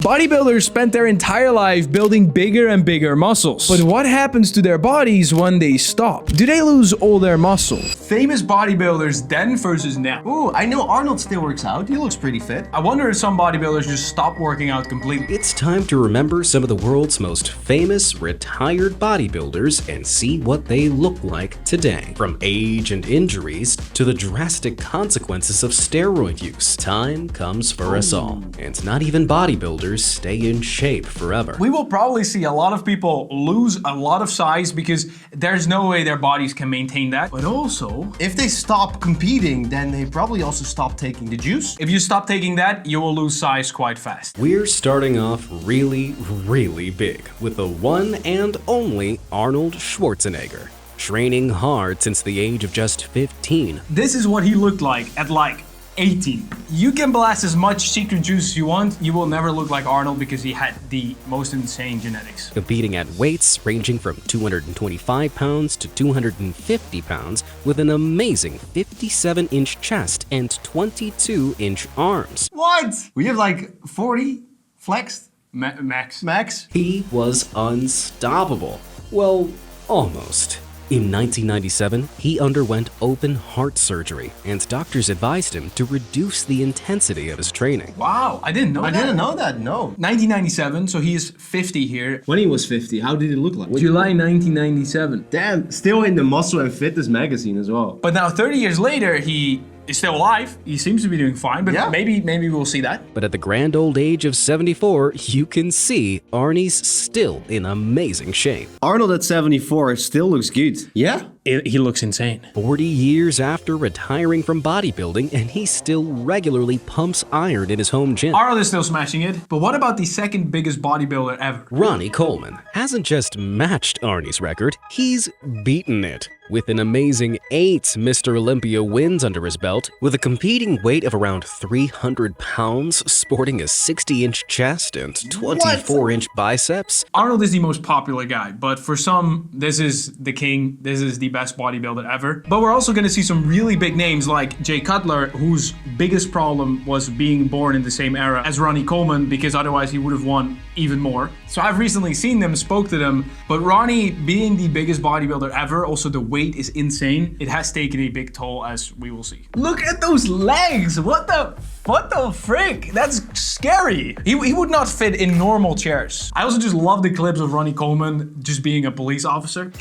Bodybuilders spend their entire life building bigger and bigger muscles. But what happens to their bodies when they stop? Do they lose all their muscle? Famous bodybuilders then versus now. Ooh, I know Arnold still works out. He looks pretty fit. I wonder if some bodybuilders just stop working out completely. It's time to remember some of the world's most famous retired bodybuilders and see what they look like today. From age and injuries to the drastic consequences of steroid use, time comes for us all. And not even bodybuilders stay in shape forever. We will probably see a lot of people lose a lot of size because there's no way their bodies can maintain that. But also, If they stop competing, then they probably also stop taking the juice. if you stop taking that, you will lose size quite fast. We're starting off really, really big with the one and only Arnold Schwarzenegger. Training hard since the age of just 15. This is what he looked like at like 18. You can blast as much secret juice as you want, you will never look like Arnold because he had the most insane genetics. Competing at weights ranging from 225 pounds to 250 pounds with an amazing 57-inch chest and 22-inch arms. What? We have like 40 flexed Max. max. He was unstoppable. Well, almost. In 1997, he underwent open heart surgery, and doctors advised him to reduce the intensity of his training. Wow, I didn't know I that. didn't know that, no. 1997, so he is 50 here. When he was 50, how did it look like? July 1997. Damn, still in the Muscle and Fitness magazine as well. But now 30 years later, he is still alive. He seems to be doing fine, but Yeah. maybe we'll see that. But at the grand old age of 74, you can see Arnie's still in amazing shape. Arnold at 74 still looks good. Yeah? He looks insane. 40 years after retiring from bodybuilding, and he still regularly pumps iron in his home gym. Arnold is still smashing it, but what about the second biggest bodybuilder ever? Ronnie Coleman hasn't just matched Arnie's record, he's beaten it. With an amazing 8 Mr. Olympia wins under his belt, with a competing weight of around 300 pounds, sporting a 60-inch chest and 24-inch biceps. Arnold is the most popular guy, but for some, this is the king, this is the best bodybuilder ever. But we're also gonna see some really big names like Jay Cutler, whose biggest problem was being born in the same era as Ronnie Coleman, because otherwise he would have won even more. So I've recently seen them, spoke to them, but Ronnie being the biggest bodybuilder ever, also the weight is insane. It has taken a big toll, as we will see. Look at those legs! What the frick? That's scary. He would not fit in normal chairs. I also just love the clips of Ronnie Coleman just being a police officer.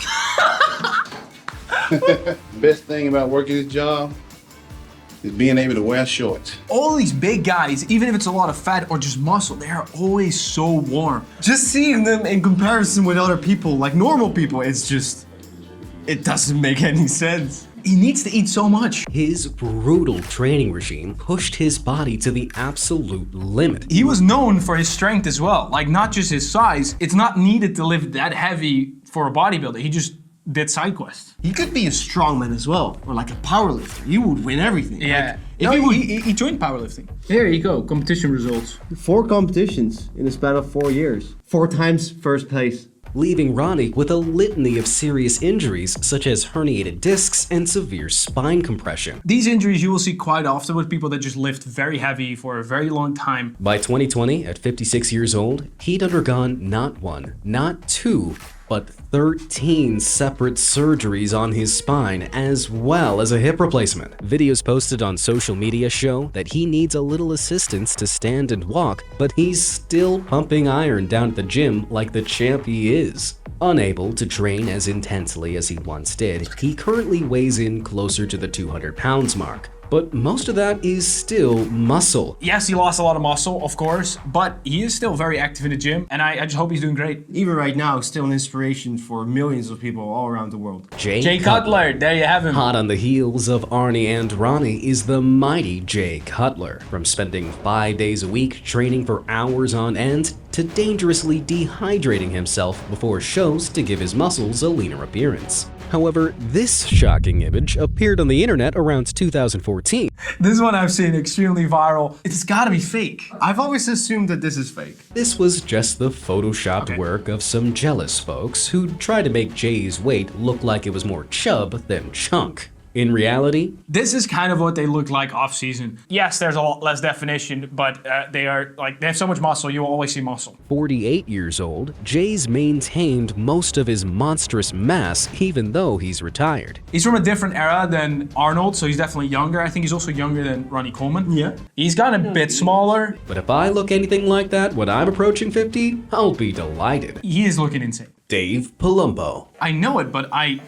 Best thing about working this job is being able to wear shorts. All these big guys, even if it's a lot of fat or just muscle, they are always so warm. Just seeing them in comparison with other people, like normal people, it's just, it doesn't make any sense. He needs to eat so much. His brutal training regime pushed his body to the absolute limit. He was known for his strength as well, like not just his size. It's not needed to lift that heavy for a bodybuilder. He just did side quests. He could be a strongman as well, or like a powerlifter. You would win everything. Yeah. Like, He joined powerlifting. Here you go, competition results. 4 competitions in a span of 4 years. 4 times first place. Leaving Ronnie with a litany of serious injuries such as herniated discs and severe spine compression. These injuries you will see quite often with people that just lift very heavy for a very long time. By 2020, at 56 years old, he'd undergone not 1, not 2, but 13 separate surgeries on his spine, as well as a hip replacement. Videos posted on social media show that he needs a little assistance to stand and walk, but he's still pumping iron down at the gym like the champ he is. Unable to train as intensely as he once did, he currently weighs in closer to the 200 pounds mark. But most of that is still muscle. Yes, he lost a lot of muscle, of course, but he is still very active in the gym, and I just hope he's doing great. even right now, still an inspiration for millions of people all around the world. Jay Cutler, there you have him. Hot on the heels of Arnie and Ronnie is the mighty Jay Cutler. From spending 5 days a week training for hours on end to dangerously dehydrating himself before shows to give his muscles a leaner appearance. However, this shocking image appeared on the internet around 2014. This one I've seen extremely viral. It's gotta be fake. I've always assumed that this is fake. This was just the photoshopped work of some jealous folks who tried to make Jay's weight look like it was more chub than chunk. In reality, This is kind of what they look like off season. Yes, there's a lot less definition, but they have so much muscle, you will always see muscle. 48 years old, Jay's maintained most of his monstrous mass even though he's retired. He's from a different era than Arnold, so he's definitely younger. I think he's also younger than Ronnie Coleman. Yeah. He's gotten a bit smaller. But if I look anything like that when I'm approaching 50, I'll be delighted. He is looking insane. Dave Palumbo. I know it, but I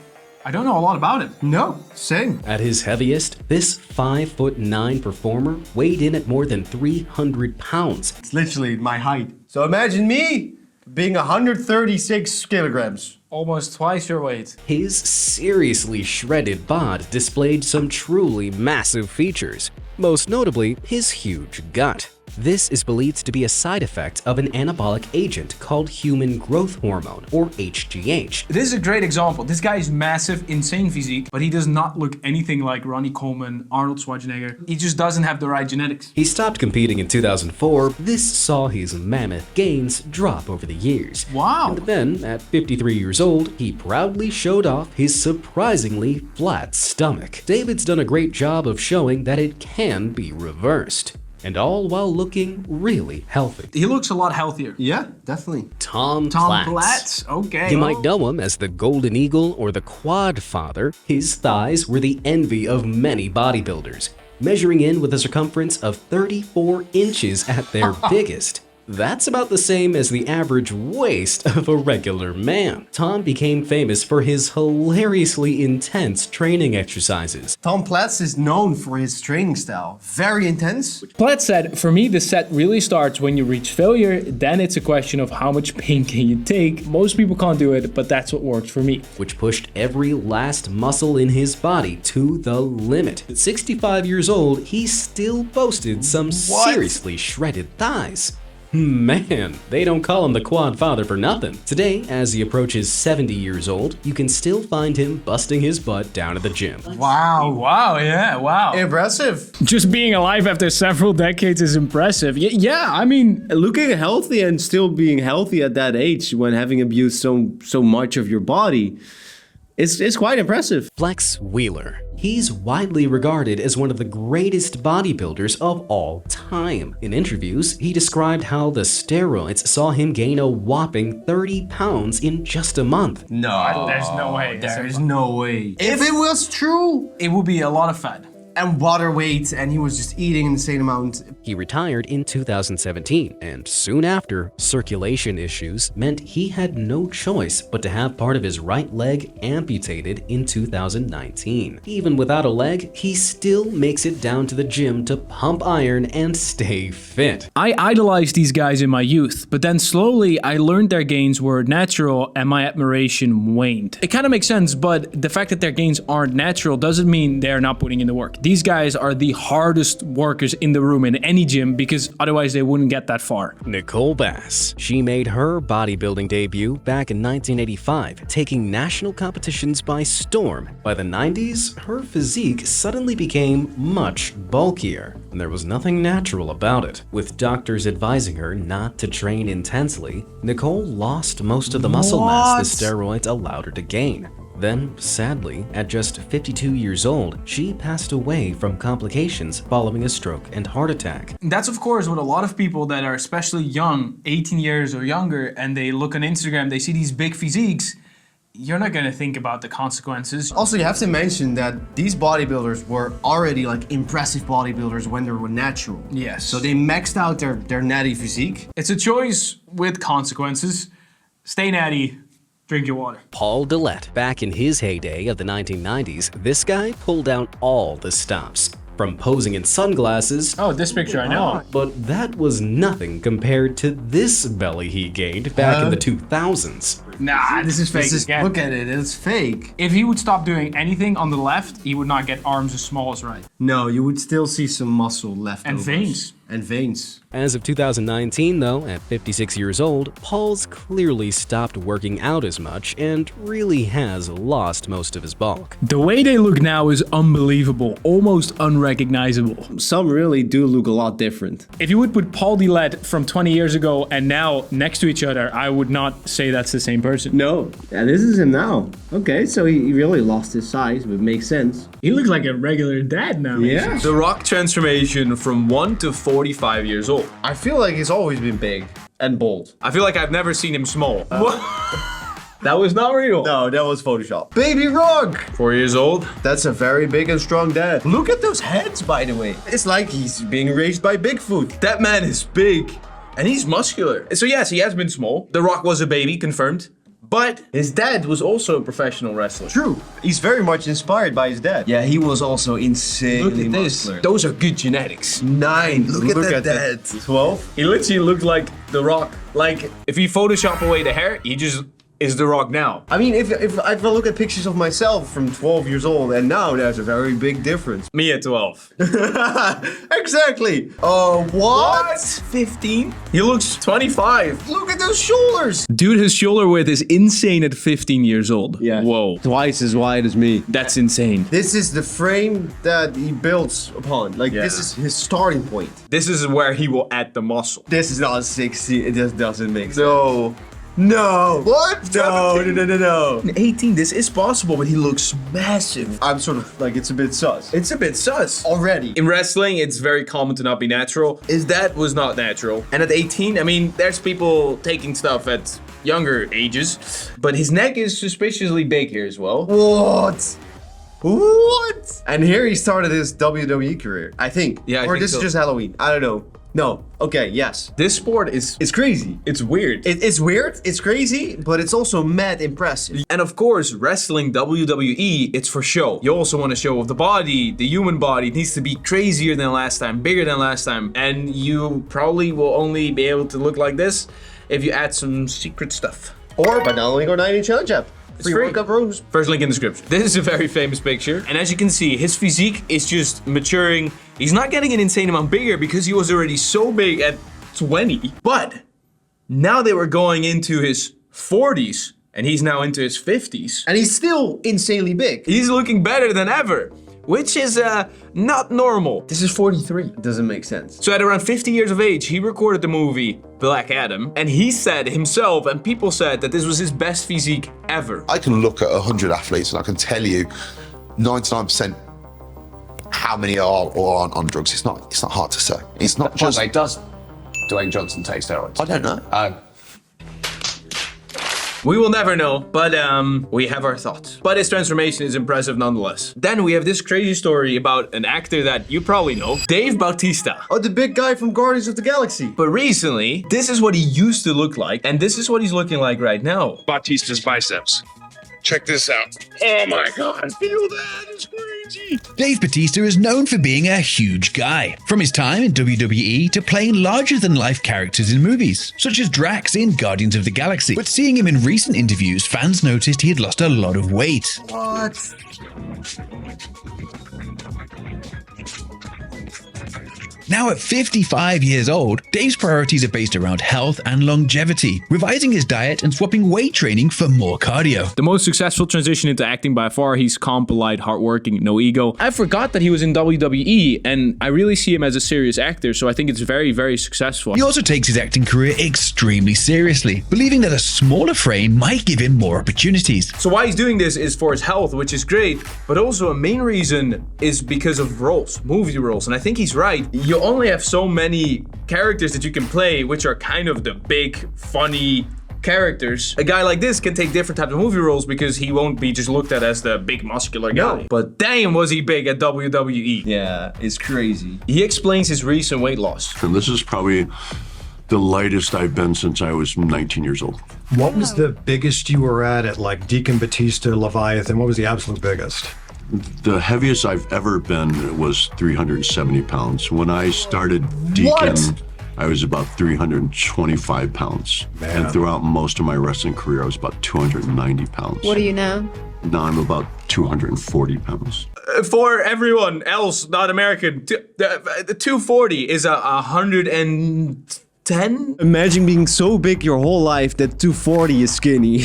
don't know a lot about him. No, same. At his heaviest, this 5'9" performer weighed in at more than 300 pounds. It's literally my height. So imagine me being 136 kilograms. Almost twice your weight. His seriously shredded bod displayed some truly massive features, most notably his huge gut. This is believed to be a side effect of an anabolic agent called human growth hormone, or HGH. This is a great example. This guy is massive, insane physique, but he does not look anything like Ronnie Coleman, Arnold Schwarzenegger. He just doesn't have the right genetics. He stopped competing in 2004. This saw his mammoth gains drop over the years. Wow. And then, at 53 years old, he proudly showed off his surprisingly flat stomach. David's done a great job of showing that it can be reversed. And all while looking really healthy. He looks a lot healthier. Yeah, definitely. Tom Platz, okay. You might know him as the Golden Eagle or the Quad Father. His thighs were the envy of many bodybuilders, measuring in with a circumference of 34 inches at their biggest. That's about the same as the average waist of a regular man. Tom became famous for his hilariously intense training exercises. Tom Platz is known for his training style. Very intense. Platz said, for me, the set really starts when you reach failure. Then it's a question of how much pain can you take. Most people can't do it, but that's what works for me. Which pushed every last muscle in his body to the limit. At 65 years old, he still boasted some seriously shredded thighs. Man, they don't call him the Quad Father for nothing. Today, as he approaches 70 years old, you can still find him busting his butt down at the gym. Wow. Wow, yeah, wow. Impressive. Just being alive after several decades is impressive. Yeah, I mean, Looking healthy and still being healthy at that age when having abused so much of your body, it's quite impressive. Flex Wheeler. He's widely regarded as one of the greatest bodybuilders of all time. In interviews, he described how the steroids saw him gain a whopping 30 pounds in just a month. No. There's no way. There is no way. If it was true, It would be a lot of fat. and water weight, and he was just eating an insane amount. He retired in 2017, and soon after, circulation issues meant he had no choice but to have part of his right leg amputated in 2019. Even without a leg, he still makes it down to the gym to pump iron and stay fit. I idolized these guys in my youth, but then slowly I learned their gains were natural and my admiration waned. It kind of makes sense, but the fact that their gains aren't natural doesn't mean they're not putting in the work. These guys are the hardest workers in the room in any gym because otherwise they wouldn't get that far. Nicole Bass. She made her bodybuilding debut back in 1985, taking national competitions by storm. By the 90s, her physique suddenly became much bulkier, and there was nothing natural about it. With doctors advising her not to train intensely, Nicole lost most of the muscle mass the steroids allowed her to gain. Then, sadly, at just 52 years old, she passed away from complications following a stroke and heart attack. That's of course what a lot of people that are especially young, 18 years or younger, and they look on Instagram, they see these big physiques, you're not gonna think about the consequences. Also, you have to mention that these bodybuilders were already like impressive bodybuilders when they were natural. Yes. So they maxed out their natty physique. It's a choice with consequences. Stay natty. Drink your water. Paul Dillet. Back in his heyday of the 1990s, this guy pulled out all the stops. From posing in sunglasses, Oh, this picture I know. but that was nothing compared to this belly he gained back in the 2000s. Nah, this is fake. Look at it, it's fake. If he would stop doing anything on the left, he would not get arms as small as right. No, you would still see some muscle left And over. veins. And veins. As of 2019, though, at 56 years old, Paul's clearly stopped working out as much and really has lost most of his bulk. The way they look now is unbelievable, almost unrecognizable. Some really do look a lot different. If you would put Paul Dillet from 20 years ago and now next to each other, I would not say that's the same person. No, yeah, this is him now. Okay, so he really lost his size, but it makes sense. He looks like a regular dad now. Yeah. The Rock transformation from 1 to 45 years old. I feel like he's always been big and bold. I feel like I've never seen him small. That was not real. No, that was Photoshop. Baby Rock! 4 years old. That's a very big and strong dad. Look at those heads, by the way. It's like he's being raised by Bigfoot. That man is big. And he's muscular. So yes, he has been small. The Rock was a baby, confirmed. But his dad was also a professional wrestler. True. He's very much inspired by his dad. Yeah, he was also insanely Look at this. muscular. Those are good genetics. 9. Look at that dad. 12? He literally looked like The Rock. Like, if you Photoshop away the hair, he just is The Rock now. I mean, if I look at pictures of myself from 12 years old and now, there's a very big difference. Me at 12. Exactly. What? 15? He looks 25. Look at those shoulders. Dude, his shoulder width is insane at 15 years old. Yeah. Whoa. Twice as wide as me. That's insane. This is the frame that he builds upon. Like, this is his starting point. This is where he will add the muscle. This is not 60. It just doesn't make sense. No. No. What? No. 18, this is possible, but he looks massive. I'm sort of like, it's a bit sus. It's a bit sus. Already. In wrestling, it's very common to not be natural. His dad was not natural. And at 18, I mean, there's people taking stuff at younger ages, but his neck is suspiciously big here as well. What? What? And here he started his WWE career, I think. Yeah, I or think this so. is just Halloween. I don't know. No. Okay, yes. This sport is, It's crazy. it's weird. It's weird, it's crazy, but it's also mad impressive. And of course, wrestling WWE, it's for show. You also want to show off the body, the human body. It needs to be crazier than last time, bigger than last time. And you probably will only be able to look like this if you add some secret stuff. Or by downloading our 90 challenge app. Free free. workout rooms. First link in the description. This is a very famous picture. And as you can see, his physique is just maturing. He's not getting an insane amount bigger because he was already so big at 20. But now they were going into his 40s and he's now into his 50s. And he's still insanely big. He's looking better than ever, which is not normal. This is 43. It doesn't make sense. So at around 50 years of age, he recorded the movie Black Adam, and he said himself, and people said that this was his best physique ever. I can look at 100 athletes and I can tell you 99% how many are or aren't on drugs. It's not hard to say. It's not just. By the way, does Dwayne Johnson take steroids? I don't know. We will never know, but we have our thoughts. But his transformation is impressive nonetheless. Then we have this crazy story about an actor that you probably know, Dave Bautista. Oh, the big guy from Guardians of the Galaxy. But recently, this is what he used to look like, and this is what he's looking like right now. Bautista's biceps. Check this out. Oh my God, feel that, it's crazy. Dave Bautista is known for being a huge guy, from his time in WWE to playing larger-than-life characters in movies, such as Drax in Guardians of the Galaxy. But seeing him in recent interviews, fans noticed he had lost a lot of weight. What? Now at 55 years old, Dave's priorities are based around health and longevity, revising his diet and swapping weight training for more cardio. The most successful transition into acting by far. He's calm, polite, hardworking, no ego. I forgot that he was in WWE, and I really see him as a serious actor, so I think it's very, very successful. He also takes his acting career extremely seriously, believing that a smaller frame might give him more opportunities. So why he's doing this is for his health, which is great, but also a main reason is because of roles, movie roles, and I think he's right. You only have so many characters that you can play, which are kind of the big, funny characters. A guy like this can take different types of movie roles because he won't be just looked at as the big muscular guy. No. But damn, was he big at WWE. Yeah, it's crazy. He explains his recent weight loss. And this is probably the lightest I've been since I was 19 years old. What was the biggest you were at like Deacon Bautista, Leviathan? What was the absolute biggest? The heaviest I've ever been was 370 pounds. When I started Deacon, I was about 325 pounds. Man. And throughout most of my wrestling career, I was about 290 pounds. What are you now? Now I'm about 240 pounds. For everyone else not American, the 240 is a 110. Imagine being so big your whole life that 240 is skinny.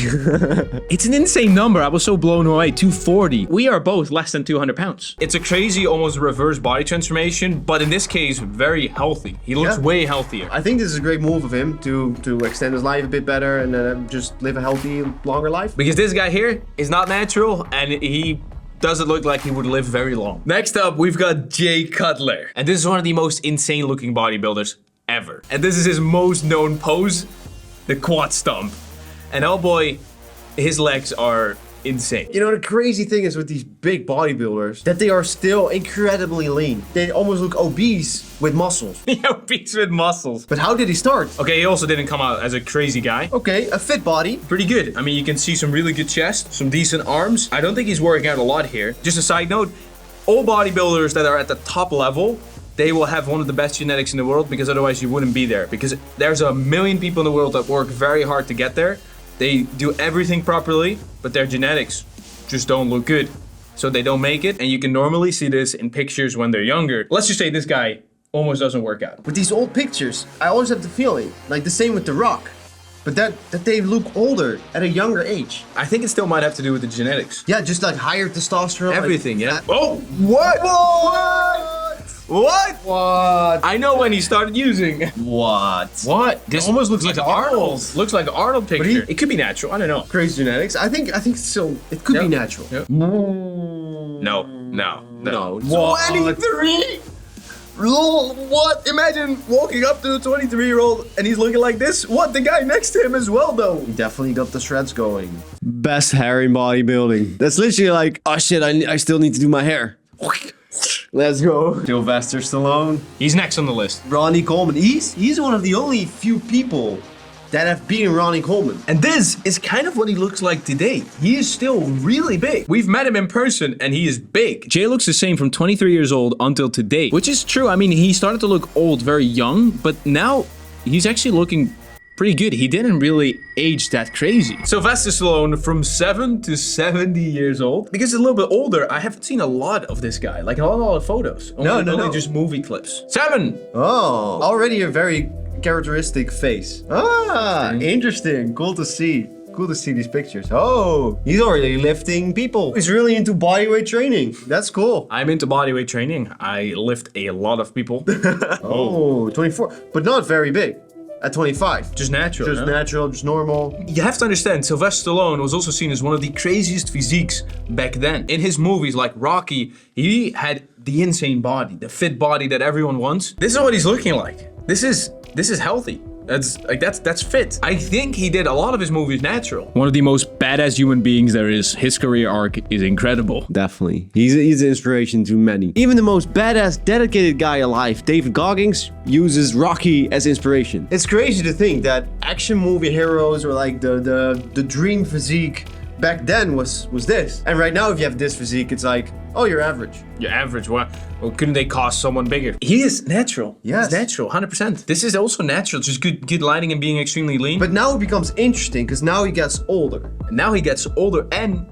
It's an insane number. I was so blown away. 240. We are both less than 200 pounds. It's a crazy, almost reverse body transformation, but in this case, very healthy. He looks way healthier. I think this is a great move of him to extend his life a bit better and just live a healthy, longer life. Because this guy here is not natural, and he doesn't look like he would live very long. Next up, we've got Jay Cutler. And this is one of the most insane looking bodybuilders ever. And this is his most known pose, the quad stomp. And oh boy, his legs are insane. You know, the crazy thing is with these big bodybuilders, that they are still incredibly lean. They almost look obese with muscles. Obese with muscles. But how did he start? Okay, he also didn't come out as a crazy guy. Okay, a fit body. Pretty good. I mean, you can see some really good chest, some decent arms. I don't think he's working out a lot here. Just a side note, all bodybuilders that are at the top level, they will have one of the best genetics in the world, because otherwise you wouldn't be there. Because there's a million people in the world that work very hard to get there. They do everything properly, but their genetics just don't look good. So they don't make it, and you can normally see this in pictures when they're younger. Let's just say this guy almost doesn't work out. With these old pictures, I always have the feeling, like the same with The Rock, but that they look older at a younger age. I think it still might have to do with the genetics. Yeah, just like higher testosterone. Everything, like, yeah. Oh, what? What? I know when he started using. What? This almost looks like Arnold. Looks like an Arnold picture. It could be natural. I don't know. Crazy genetics. I think still it could be natural. Yep. No. 23. What? Imagine walking up to a 23-year-old and he's looking like this. What? The guy next to him as well, though. He definitely got the shreds going. Best hair in bodybuilding. That's literally like, oh shit, I still need to do my hair. Let's go. Sylvester Stallone. He's next on the list. Ronnie Coleman. He's one of the only few people that have beaten Ronnie Coleman. And this is kind of what he looks like today. He is still really big. We've met him in person and he is big. Jay looks the same from 23 years old until today, which is true. I mean, he started to look old very young, but now he's actually looking pretty good. He didn't really age that crazy. Sylvester Stallone from 7 to 70 years old. Because he's a little bit older, I haven't seen a lot of this guy. Like a lot of photos. Only just movie clips. 7! Oh, already a very characteristic face. Ah, interesting. Cool to see. Cool to see these pictures. Oh, he's already lifting people. He's really into bodyweight training. That's cool. I'm into bodyweight training. I lift a lot of people. Oh, 24, but not very big. At 25. Just natural. Just natural, just normal. You have to understand, Sylvester Stallone was also seen as one of the craziest physiques back then. In his movies like Rocky, he had the insane body, the fit body that everyone wants. This is what he's looking like. This is healthy. That's fit. I think he did a lot of his movies natural. One of the most badass human beings there is. His career arc is incredible. Definitely. He's an inspiration to many. Even the most badass, dedicated guy alive, David Goggins, uses Rocky as inspiration. It's crazy to think that action movie heroes were like the dream physique back then was this. And right now, if you have this physique, it's like, oh, you're average. You're average. Well, couldn't they cost someone bigger? He is natural. Yes. He's natural, 100%. This is also natural, just good lighting and being extremely lean. But now it becomes interesting because now he gets older. Now he gets older and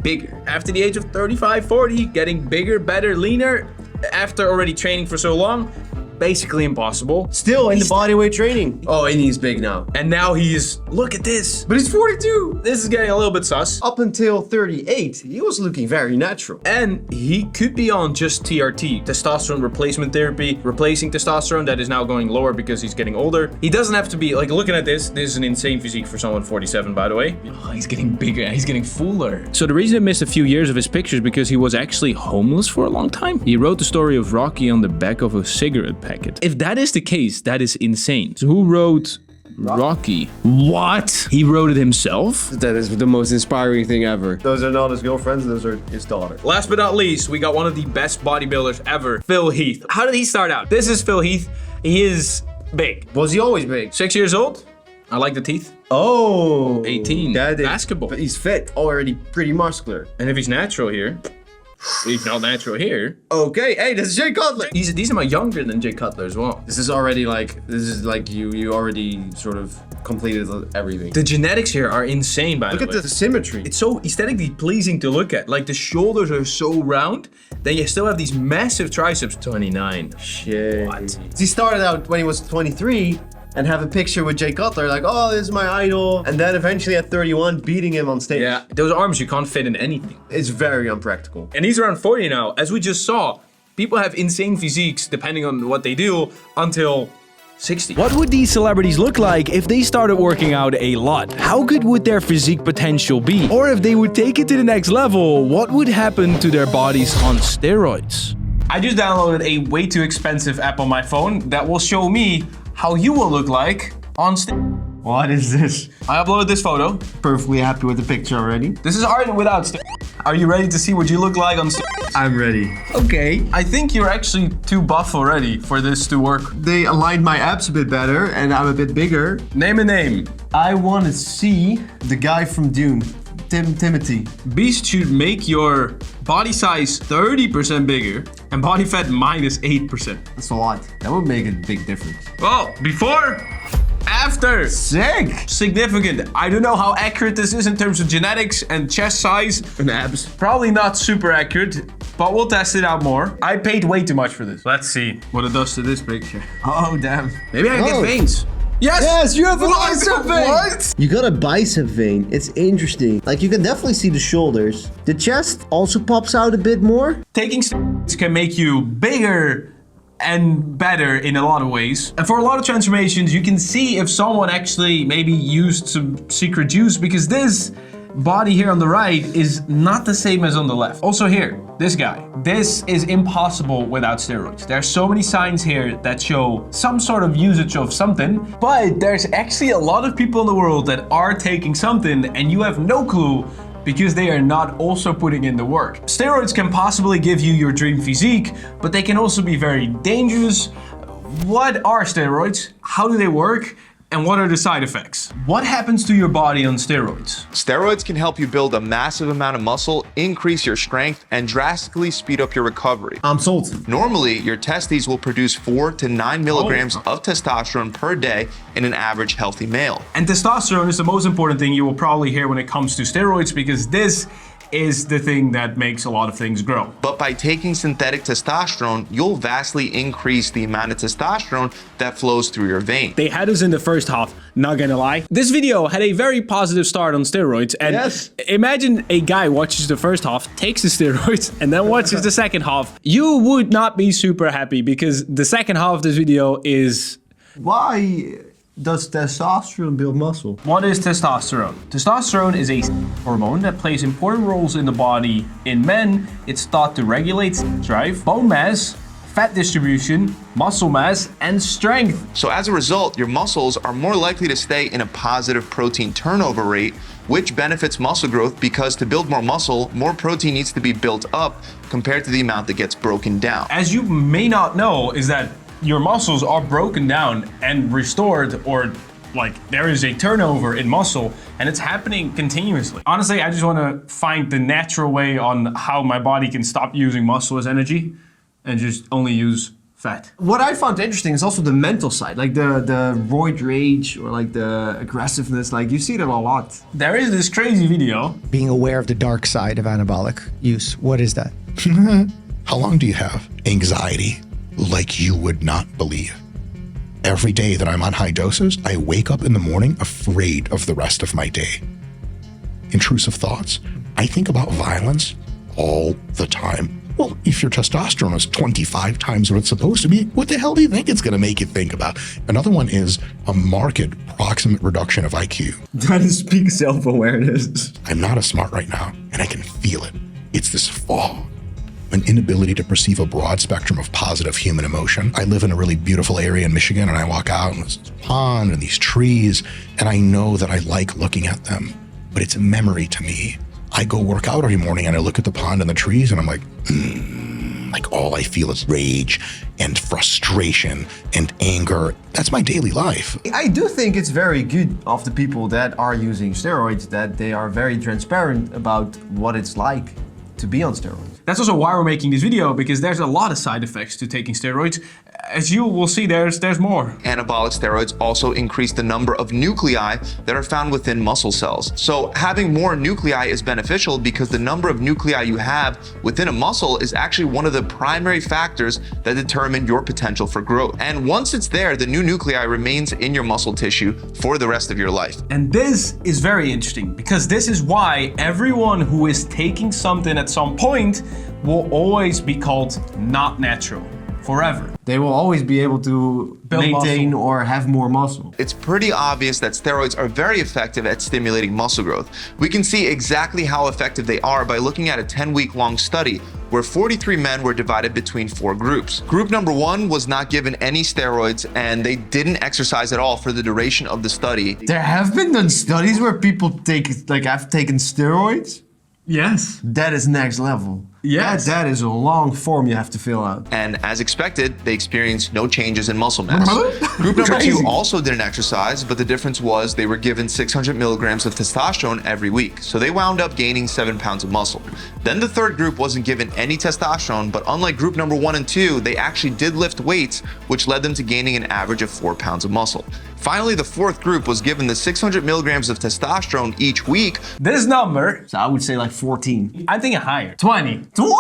bigger. After the age of 35, 40, getting bigger, better, leaner, after already training for so long, basically impossible. Still in the bodyweight training. Oh, and he's big now. And now he's, look at this. But he's 42. This is getting a little bit sus. Up until 38, he was looking very natural. And he could be on just TRT, testosterone replacement therapy, replacing testosterone that is now going lower because he's getting older. He doesn't have to be, like, looking at this is an insane physique for someone 47, by the way. Oh, he's getting bigger, he's getting fuller. So the reason I missed a few years of his pictures because he was actually homeless for a long time. He wrote the story of Rocky on the back of a cigarette packet. If that is the case, that is insane. So who wrote Rocky? What? He wrote it himself? That is the most inspiring thing ever. Those are not his girlfriends, those are his daughter. Last but not least, we got one of the best bodybuilders ever, Phil Heath. How did he start out? This is Phil Heath. He is big. Was he always big? 6 years old. I like the teeth. Oh. 18. That is, basketball. But he's fit, already pretty muscular. And if he's natural here, He's not natural here. Okay, hey, this is Jay Cutler. These are younger than Jay Cutler as well. This is like you already sort of completed everything. The genetics here are insane, by the way. Look at the symmetry. It's so aesthetically pleasing to look at. Like the shoulders are so round, then you still have these massive triceps. 29. Shit. What? He started out when he was 23 and have a picture with Jay Cutler, like, oh, this is my idol. And then eventually at 31, beating him on stage. Yeah, those arms, you can't fit in anything. It's very unpractical. And he's around 40 now. As we just saw, people have insane physiques depending on what they do until 60. What would these celebrities look like if they started working out a lot? How good would their physique potential be? Or if they would take it to the next level, what would happen to their bodies on steroids? I just downloaded a way too expensive app on my phone that will show me how you will look like on steroids. What is this? I uploaded this photo. Perfectly happy with the picture already. This is Arnold without steroids. Are you ready to see what you look like on steroids? I'm ready. Okay. I think you're actually too buff already for this to work. They aligned my abs a bit better and I'm a bit bigger. Name a name. I want to see the guy from Dune. Timothy. Beast should make your body size 30% bigger and body fat minus 8%. That's a lot. That would make a big difference. Well, before, after. Sick. Significant. I don't know how accurate this is in terms of genetics and chest size. And abs. Probably not super accurate, but we'll test it out more. I paid way too much for this. Let's see what it does to this picture. Oh, damn. Maybe I can get veins. Yes! Yes, you have a bicep vein! What? You got a bicep vein. It's interesting. Like, you can definitely see the shoulders. The chest also pops out a bit more. Taking steroids can make you bigger and better in a lot of ways. And for a lot of transformations, you can see if someone actually maybe used some secret juice, because this body here on the right is not the same as on the left. Also here, this guy. This is impossible without steroids. There are so many signs here that show some sort of usage of something, but there's actually a lot of people in the world that are taking something and you have no clue because they are not also putting in the work. Steroids can possibly give you your dream physique, but they can also be very dangerous. What are steroids? How do they work? And what are the side effects? What happens to your body on steroids? Steroids can help you build a massive amount of muscle, increase your strength, and drastically speed up your recovery. I'm sold. Normally, your testes will produce 4 to 9 milligrams of testosterone per day in an average healthy male. And testosterone is the most important thing you will probably hear when it comes to steroids, because this is the thing that makes a lot of things grow. But by taking synthetic testosterone, you'll vastly increase the amount of testosterone that flows through your vein. They had us in the first half, not gonna lie. This video had a very positive start on steroids, and imagine a guy watches the first half, takes the steroids, and then watches the second half. You would not be super happy, because the second half of this video is... Why does testosterone build muscle? What is testosterone? Testosterone is a hormone that plays important roles in the body. In men, it's thought to regulate drive, bone mass, fat distribution, muscle mass, and strength. So as a result, your muscles are more likely to stay in a positive protein turnover rate, which benefits muscle growth, because to build more muscle, more protein needs to be built up compared to the amount that gets broken down. As you may not know, is that your muscles are broken down and restored, or like there is a turnover in muscle, and it's happening continuously. Honestly, I just want to find the natural way on how my body can stop using muscle as energy and just only use fat. What I found interesting is also the mental side, like the roid rage or like the aggressiveness. Like you see that a lot. There is this crazy video. Being aware of the dark side of anabolic use. What is that? How long do you have anxiety? Like you would not believe. Every day that I'm on high doses, I wake up in the morning afraid of the rest of my day. Intrusive thoughts. I think about violence all the time. Well, if your testosterone is 25 times what it's supposed to be, what the hell do you think it's going to make you think about? Another one is a marked proximate reduction of IQ. That is peak self-awareness. I'm not as smart right now, and I can feel it. It's this fog. An inability to perceive a broad spectrum of positive human emotion. I live in a really beautiful area in Michigan, and I walk out and there's this pond and these trees, and I know that I like looking at them, but it's a memory to me. I go work out every morning and I look at the pond and the trees and I'm like, like all I feel is rage and frustration and anger. That's my daily life. I do think it's very good of the people that are using steroids that they are very transparent about what it's like to be on steroids. That's also why we're making this video, because there's a lot of side effects to taking steroids. As you will see, there's more. Anabolic steroids also increase the number of nuclei that are found within muscle cells. So having more nuclei is beneficial because the number of nuclei you have within a muscle is actually one of the primary factors that determine your potential for growth. And once it's there, the new nuclei remains in your muscle tissue for the rest of your life. And this is very interesting, because this is why everyone who is taking something at some point will always be called not natural. Forever. They will always be able to maintain or have more muscle. It's pretty obvious that steroids are very effective at stimulating muscle growth. We can see exactly how effective they are by looking at a 10-week-long study where 43 men were divided between 4 groups. Group number 1 was not given any steroids and they didn't exercise at all for the duration of the study. There have been done studies where people have taken steroids? Yes. That is next level. Yes. That is a long form you have to fill out. And as expected, they experienced no changes in muscle mass. Group number 2 also didn't exercise, but the difference was they were given 600 milligrams of testosterone every week. So they wound up gaining 7 pounds of muscle. Then the third group wasn't given any testosterone, but unlike group number 1 and 2, they actually did lift weights, which led them to gaining an average of 4 pounds of muscle. Finally, the fourth group was given the 600 milligrams of testosterone each week. This number, so I would say like 14. I'm thinking higher. 20. 20?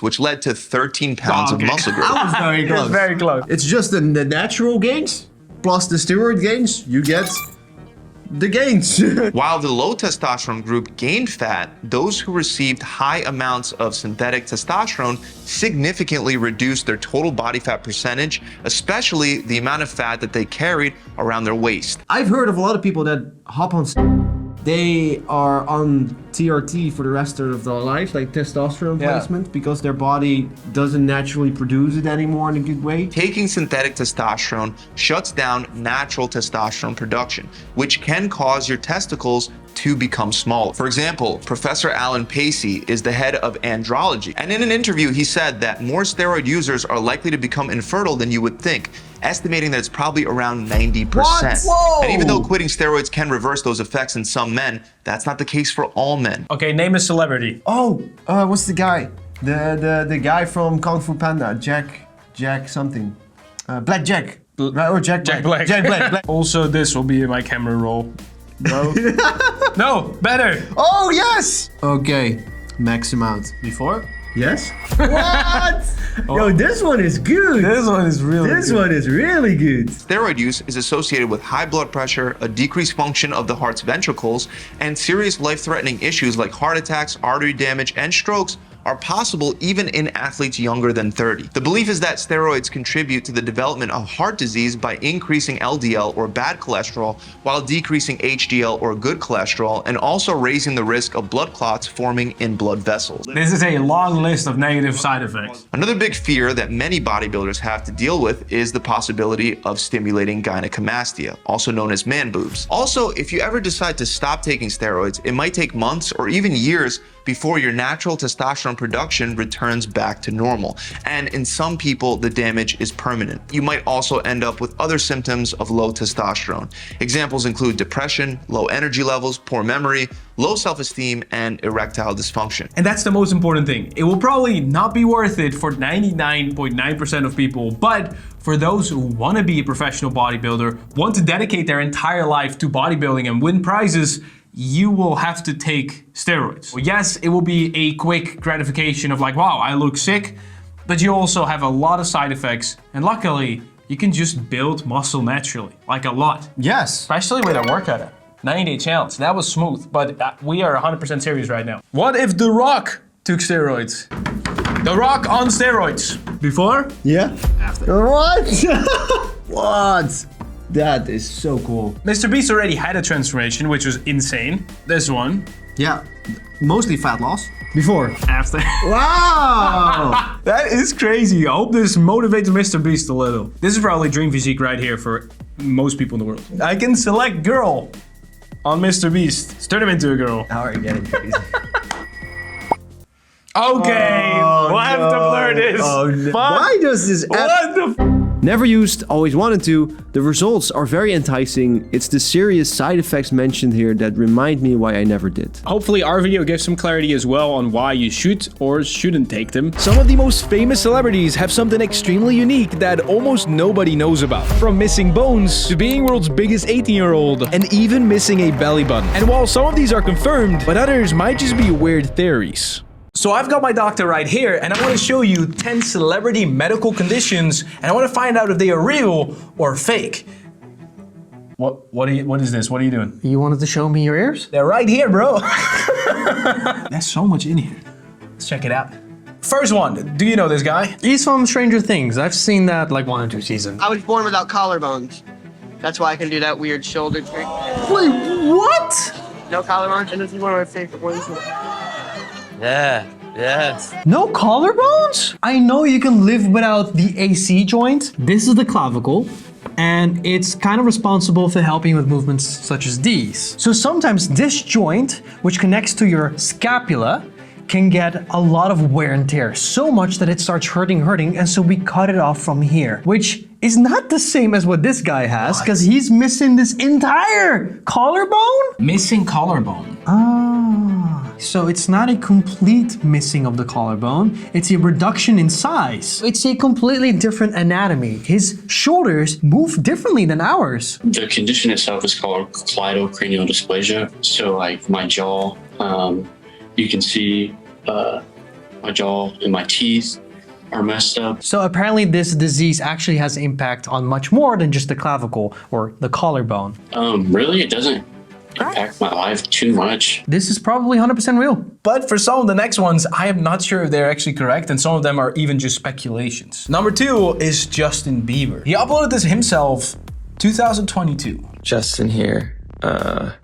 Which led to 13 pounds of muscle growth. That was very close. It's very close. It's just the natural gains plus the steroid gains, you get the gains. While the low testosterone group gained fat, those who received high amounts of synthetic testosterone significantly reduced their total body fat percentage, especially the amount of fat that they carried around their waist. I've heard of a lot of people that hop on they are on TRT for the rest of their life, like testosterone replacement, because their body doesn't naturally produce it anymore in a good way. Taking synthetic testosterone shuts down natural testosterone production, which can cause your testicles to become smaller. For example, Professor Alan Pacey is the head of andrology, and in an interview he said that more steroid users are likely to become infertile than you would think, estimating that it's probably around 90%. What? Whoa! And even though quitting steroids can reverse those effects in some men, that's not the case for all men. Okay, name a celebrity. Oh, what's the guy? The guy from Kung Fu Panda, Jack something. Black Jack. Right, or Jack Black. Jack Black. Also, this will be in my camera roll. No. No, better. Oh, yes! Okay, max amount. Before? Yes. What? Yo, this one is good. This one is really good. This one is really good. Steroid use is associated with high blood pressure, a decreased function of the heart's ventricles, and serious life-threatening issues like heart attacks, artery damage, and strokes are possible even in athletes younger than 30. The belief is that steroids contribute to the development of heart disease by increasing LDL or bad cholesterol while decreasing HDL or good cholesterol, and also raising the risk of blood clots forming in blood vessels. This is a long list of negative side effects. Another big fear that many bodybuilders have to deal with is the possibility of stimulating gynecomastia, also known as man boobs. Also, if you ever decide to stop taking steroids, it might take months or even years before your natural testosterone production returns back to normal. And in some people, the damage is permanent. You might also end up with other symptoms of low testosterone. Examples include depression, low energy levels, poor memory, low self-esteem, and erectile dysfunction. And that's the most important thing. It will probably not be worth it for 99.9% of people, but for those who want to be a professional bodybuilder, want to dedicate their entire life to bodybuilding and win prizes, you will have to take steroids. Well, yes, it will be a quick gratification of like, wow, I look sick, but you also have a lot of side effects, and luckily, you can just build muscle naturally, like a lot. Yes. Especially with a workout app. 90-day challenge, that was smooth, but we are 100% serious right now. What if The Rock took steroids? The Rock on steroids. Before? Yeah. After. What? What? That is so cool. Mr. Beast already had a transformation, which was insane. This one. Yeah, mostly fat loss. Before. After. Wow! That is crazy. I hope this motivates Mr. Beast a little. This is probably dream physique right here for most people in the world. I can select girl on Mr. Beast. Turn him into a girl. How are you getting crazy? Okay, we'll have to blur this. Oh, no. Why does this? What the? Never used, always wanted to. The results are very enticing. It's the serious side effects mentioned here that remind me why I never did. Hopefully our video gives some clarity as well on why you should or shouldn't take them. Some of the most famous celebrities have something extremely unique that almost nobody knows about. From missing bones to being world's biggest 18-year-old and even missing a belly button. And while some of these are confirmed, but others might just be weird theories. So I've got my doctor right here, and I want to show you 10 celebrity medical conditions, and I want to find out if they are real or fake. What is this? What are you doing? You wanted to show me your ears? They're right here, bro. There's so much in here. Let's check it out. First one, do you know this guy? He's from Stranger Things. I've seen that like 1 or 2 seasons. I was born without collarbones. That's why I can do that weird shoulder trick. Wait, what? No collarbones, and this is one of my favorite ones. Yeah, yes. No collarbones? I know you can live without the AC joint. This is the clavicle, and it's kind of responsible for helping with movements such as these. So sometimes this joint, which connects to your scapula, can get a lot of wear and tear, so much that it starts hurting, and so we cut it off from here, which is not the same as what this guy has, because he's missing this entire collarbone? Missing collarbone. Ah, so it's not a complete missing of the collarbone, it's a reduction in size. It's a completely different anatomy. His shoulders move differently than ours. The condition itself is called cleidocranial dysplasia. So like my jaw, you can see my jaw and my teeth are messed up. So apparently this disease actually has impact on much more than just the clavicle or the collarbone. Really, it doesn't impact my life too much. This is probably 100% real. But for some of the next ones, I am not sure if they're actually correct, and some of them are even just speculations. Number 2 is Justin Bieber. He uploaded this himself 2022. Justin here.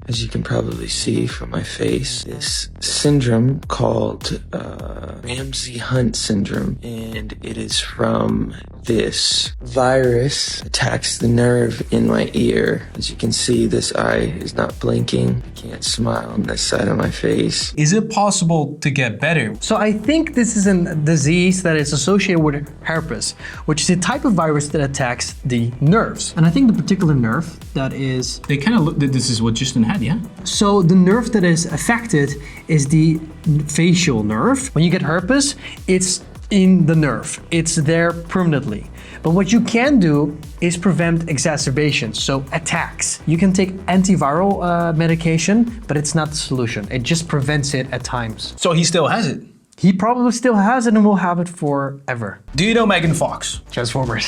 As you can probably see from my face, this syndrome called Ramsay-Hunt syndrome, and it is from this virus attacks the nerve in my ear. As you can see, this eye is not blinking. I can't smile on this side of my face. Is it possible to get better? So I think this is a disease that is associated with herpes, which is a type of virus that attacks the nerves. And I think the particular nerve that is... They kind of look, this is what Justin had, yeah? So the nerve that is affected is the facial nerve. When you get herpes, it's in the nerve. It's there permanently. But what you can do is prevent exacerbations, so attacks. You can take antiviral medication, but it's not the solution. It just prevents it at times. So he still has it? He probably still has it and will have it forever. Do you know Megan Fox? Transformers.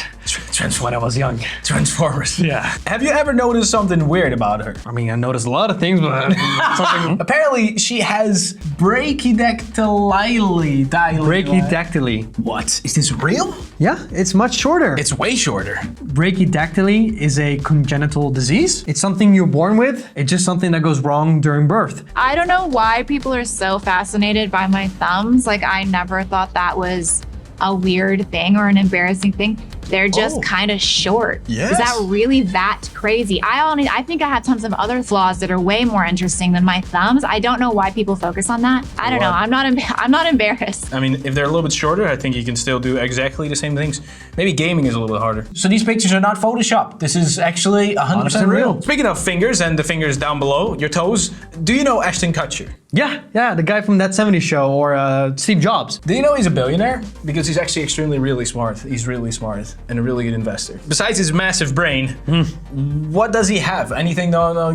When I was young. Transformers. Yeah. Have you ever noticed something weird about her? I mean, I noticed a lot of things, but something... Apparently, she has brachydactyly. What? Is this real? Yeah, it's much shorter. It's way shorter. Brachydactyly is a congenital disease. It's something you're born with. It's just something that goes wrong during birth. I don't know why people are so fascinated by my thumbs. Like, I never thought that was a weird thing or an embarrassing thing. They're just kind of short. Yes. Is that really that crazy? I think I have tons of other flaws that are way more interesting than my thumbs. I don't know why people focus on that. I don't know. I'm not embarrassed. I mean, if they're a little bit shorter, I think you can still do exactly the same things. Maybe gaming is a little bit harder. So these pictures are not Photoshopped. This is actually 100% real. Speaking of fingers and the fingers down below, your toes, do you know Ashton Kutcher? Yeah, the guy from That 70s Show or Steve Jobs. Do you know he's a billionaire? Because he's actually extremely really smart. He's really smart and a really good investor. Besides his massive brain, what does he have? Anything? No,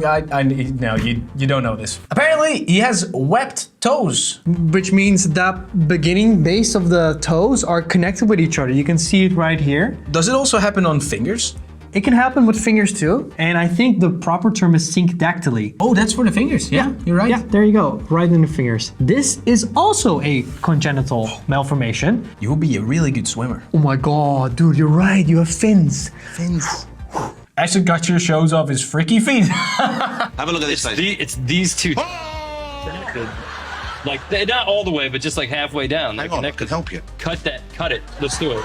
you don't know this. Apparently, he has webbed toes. Which means that beginning base of the toes are connected with each other. You can see it right here. Does it also happen on fingers? It can happen with fingers too, and I think the proper term is syncdactyly. Oh, that's for the fingers. Yeah, you're right. Yeah, there you go, right in the fingers. This is also a congenital malformation. You will be a really good swimmer. Oh my god, dude, you're right. You have fins. Fins. Ashton Kutcher shows off his freaky feet. Have a look at this side. It's these two. Like, they're not all the way, but just like halfway down. Hang on, I can help you. Cut it. Let's do it.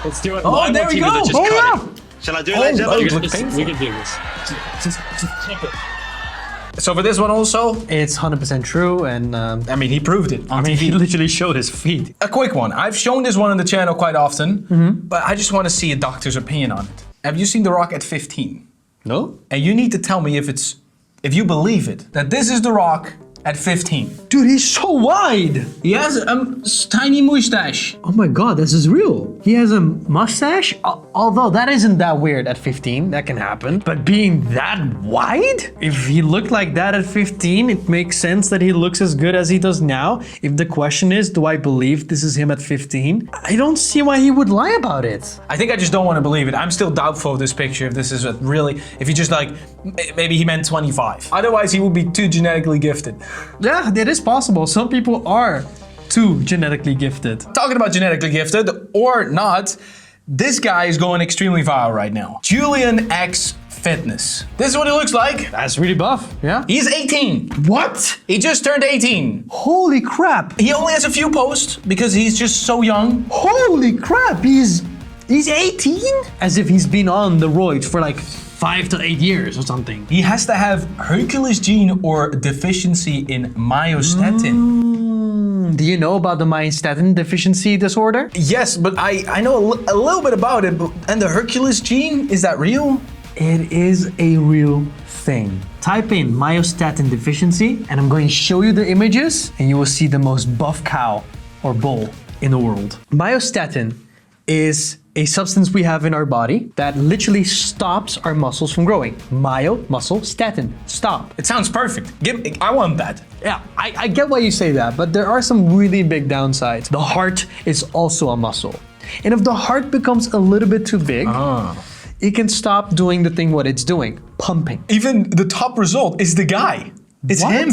Let's do it. Oh, there we go. Shall I do it, ladies and gentlemen? We can do this. Just tip it. So for this one also, it's 100% true, and I mean, he proved it. I mean, he literally showed his feet. A quick one. I've shown this one on the channel quite often, but I just want to see a doctor's opinion on it. Have you seen The Rock at 15? No. And you need to tell me if you believe it, that this is The Rock at 15. Dude, he's so wide. He has a tiny mustache. Oh my God, this is real. He has a mustache? Although that isn't that weird at 15, that can happen. But being that wide? If he looked like that at 15, it makes sense that he looks as good as he does now. If the question is, do I believe this is him at 15? I don't see why he would lie about it. I think I just don't want to believe it. I'm still doubtful of this picture, if this is really, if he just like, maybe he meant 25. Otherwise, he would be too genetically gifted. Yeah, it is possible. Some people are too genetically gifted. Talking about genetically gifted or not, this guy is going extremely viral right now. Julian X Fitness. This is what he looks like. That's really buff, yeah? He's 18. What? He just turned 18. Holy crap. He only has a few posts because he's just so young. Holy crap, he's 18? As if he's been on the roids for like 5 to 8 years or something. He has to have Hercules gene or deficiency in myostatin. Do you know about the myostatin deficiency disorder? Yes, but I know a little bit about it. And the Hercules gene, is that real? It is a real thing. Type in myostatin deficiency and I'm going to show you the images and you will see the most buff cow or bull in the world. Myostatin is a substance we have in our body that literally stops our muscles from growing. Myo, muscle, statin, stop. It sounds perfect. I want that. Yeah, I get why you say that, but there are some really big downsides. The heart is also a muscle. And if the heart becomes a little bit too big, it can stop doing the thing what it's doing, pumping. Even the top result is the guy. It's him.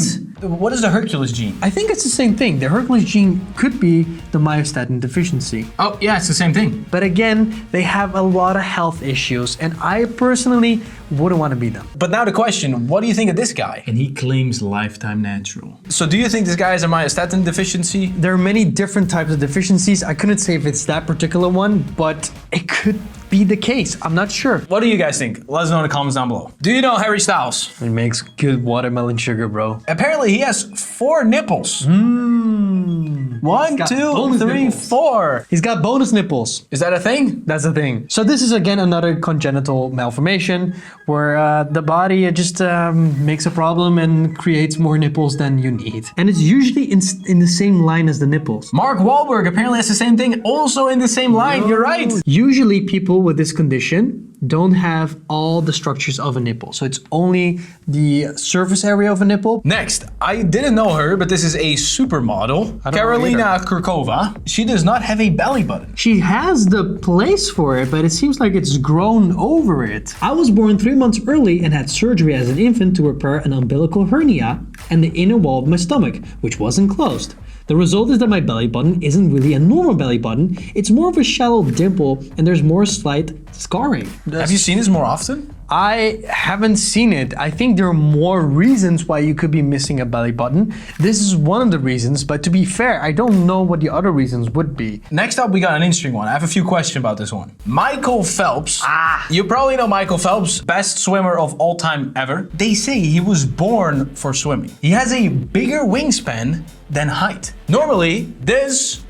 What is the Hercules gene? I think it's the same thing. The Hercules gene could be the myostatin deficiency. Oh, yeah, it's the same thing. But again, they have a lot of health issues, and I personally wouldn't want to be them. But now the question, what do you think of this guy? And he claims lifetime natural. So do you think this guy has a myostatin deficiency? There are many different types of deficiencies. I couldn't say if it's that particular one, but it could be the case. I'm not sure. What do you guys think? Let us know in the comments down below. Do you know Harry Styles? He makes good watermelon sugar, bro. Apparently he has 4 nipples. 1, 2, 3, 4. He's got bonus nipples. Is that a thing? That's a thing. So this is again another congenital malformation where the body just makes a problem and creates more nipples than you need. And it's usually in the same line as the nipples. Mark Wahlberg apparently has the same thing, also in the same line. You're right. Usually people with this condition don't have all the structures of a nipple. So it's only the surface area of a nipple. Next, I didn't know her, but this is a supermodel, Karolina Kurkova. She does not have a belly button. She has the place for it, but it seems like it's grown over it. I was born 3 months early and had surgery as an infant to repair an umbilical hernia and the inner wall of my stomach, which wasn't closed. The result is that my belly button isn't really a normal belly button, it's more of a shallow dimple and there's more slight scarring. Have you seen this more often? I haven't seen it. I think there are more reasons why you could be missing a belly button. This is one of the reasons, but to be fair, I don't know what the other reasons would be. Next up, we got an interesting one. I have a few questions about this one. Michael Phelps. You probably know Michael Phelps, best swimmer of all time ever. They say he was born for swimming. He has a bigger wingspan than height. Normally, this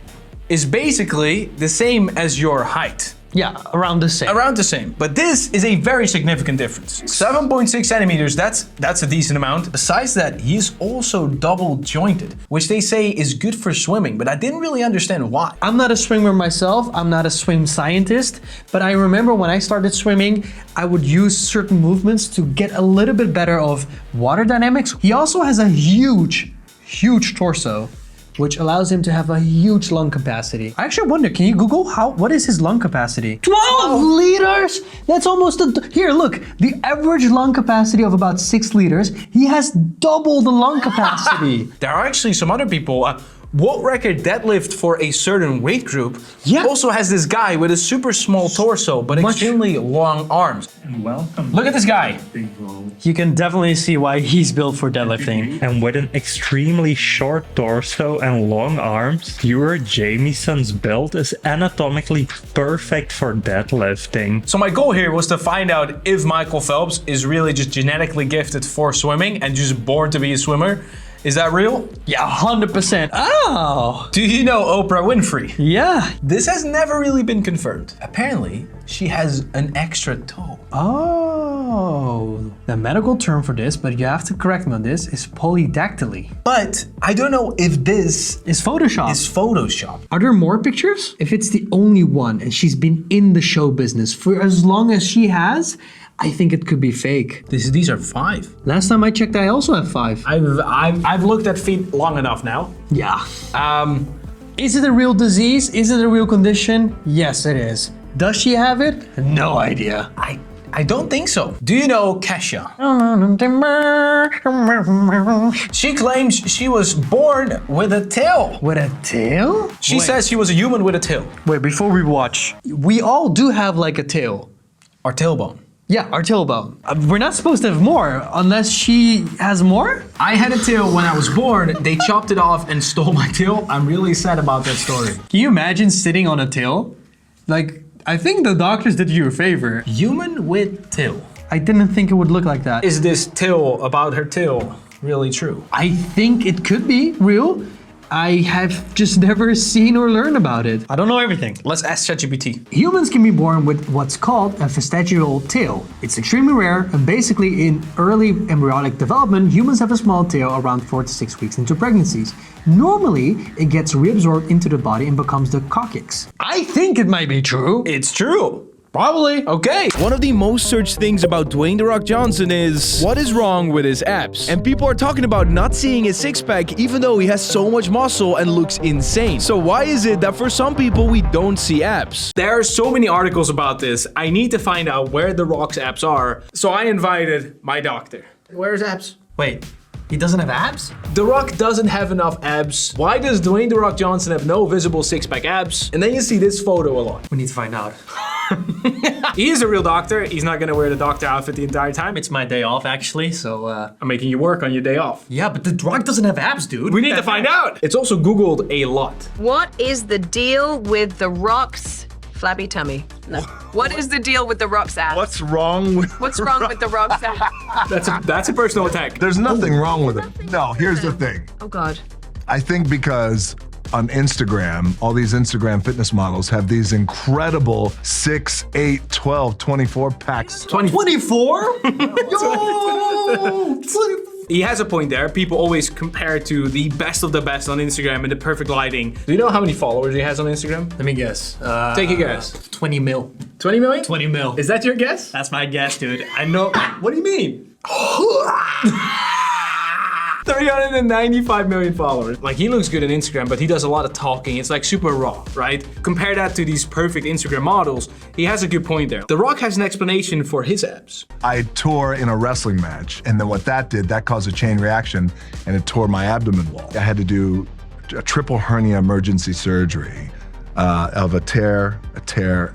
is basically the same as your height. Yeah, around the same. Around the same. But this is a very significant difference. 7.6 centimeters, that's a decent amount. Besides that, he's also double jointed, which they say is good for swimming, but I didn't really understand why. I'm not a swimmer myself, I'm not a swim scientist, but I remember when I started swimming, I would use certain movements to get a little bit better of water dynamics. He also has a huge torso, which allows him to have a huge lung capacity. I actually wonder, can you Google what is his lung capacity? 12 liters? That's almost here, look, the average lung capacity of about 6 liters. He has double the lung capacity. There are actually some other people world record deadlift for a certain weight group also has this guy with a super small torso, but extremely long arms. Welcome. Look at this guy. You can definitely see why he's built for deadlifting. And with an extremely short torso and long arms, Stuart Jamieson's build is anatomically perfect for deadlifting. So my goal here was to find out if Michael Phelps is really just genetically gifted for swimming and just born to be a swimmer. Is that real? Yeah, 100%. Oh! Do you know Oprah Winfrey? Yeah. This has never really been confirmed. Apparently, she has an extra toe. Oh. The medical term for this, but you have to correct me on this, is polydactyly. But I don't know if this is Photoshop. Is Photoshop. Are there more pictures? If it's the only one and she's been in the show business for as long as she has, I think it could be fake. These are 5. Last time I checked, I also have 5. I've looked at feet long enough now. Yeah. Is it a real disease? Is it a real condition? Yes, it is. Does she have it? No idea. I don't think so. Do you know Kesha? She claims she was born with a tail. With a tail? She says she was a human with a tail. Wait, before we watch, we all do have like a tail. Our tailbone. Yeah, our tailbone. We're not supposed to have more unless she has more? I had a tail when I was born. They chopped it off and stole my tail. I'm really sad about that story. Can you imagine sitting on a tail? Like, I think the doctors did you a favor. Human with tail. I didn't think it would look like that. Is this tail about her tail really true? I think it could be real. I have just never seen or learned about it. I don't know everything. Let's ask ChatGPT. Humans can be born with what's called a vestigial tail. It's extremely rare, and basically in early embryonic development, humans have a small tail around 4 to 6 weeks into pregnancies. Normally, it gets reabsorbed into the body and becomes the coccyx. I think it might be true. It's true. Probably. Okay. One of the most searched things about Dwayne "The Rock" Johnson is what is wrong with his abs. And people are talking about not seeing his six-pack even though he has so much muscle and looks insane. So why is it that for some people we don't see abs? There are so many articles about this. I need to find out where The Rock's abs are. So I invited my doctor. Where's abs? Wait. He doesn't have abs? The Rock doesn't have enough abs. Why does Dwayne The Rock Johnson have no visible six-pack abs? And then you see this photo a lot. We need to find out. He is a real doctor. He's not gonna wear the doctor outfit the entire time. It's my day off, actually, so I'm making you work on your day off. Yeah, but The Rock doesn't have abs, dude. We need to find out. It's also Googled a lot. What is the deal with The Rock's flabby tummy? No. What is the deal with The Rock's abs? What's wrong with What's wrong with The Rock's abs? That's a personal attack. There's nothing wrong with it. No, here's the thing. Oh God. I think because on Instagram, all these Instagram fitness models have these incredible 6, 8, 12, 24 packs. 24? Yo! He has a point there. People always compare to the best of the best on Instagram and the perfect lighting. Do you know how many followers he has on Instagram? Let me guess. Take a guess. 20 mil. 20 million? 20 mil. Is that your guess? That's my guess, dude. I know. What do you mean? 395 million followers. Like, he looks good on Instagram, but he does a lot of talking. It's like super raw, right? Compare that to these perfect Instagram models. He has a good point there. The Rock has an explanation for his abs. I tore in a wrestling match, and then what that did, that caused a chain reaction, and it tore my abdomen wall. I had to do a triple hernia emergency surgery of a tear,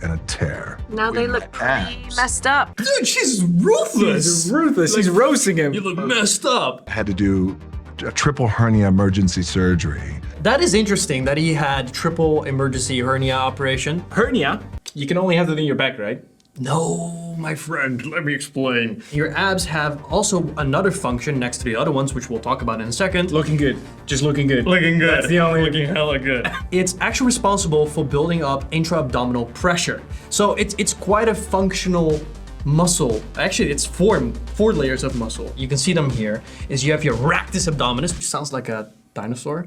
and a tear. Now they look pretty messed up. Dude, she's ruthless. She's ruthless. She's roasting him. You look messed up. I had to do a triple hernia emergency surgery. That is interesting that he had triple emergency hernia operation. Hernia? You can only have that in your back, right? No, my friend, let me explain. Your abs have also another function next to the other ones, which we'll talk about in a second. Looking good. Just looking good. Looking good. That's the only looking hella good. It's actually responsible for building up intra-abdominal pressure. So it's quite a functional muscle. Actually, it's four layers of muscle. You can see them here. Is you have your rectus abdominis, which sounds like a dinosaur.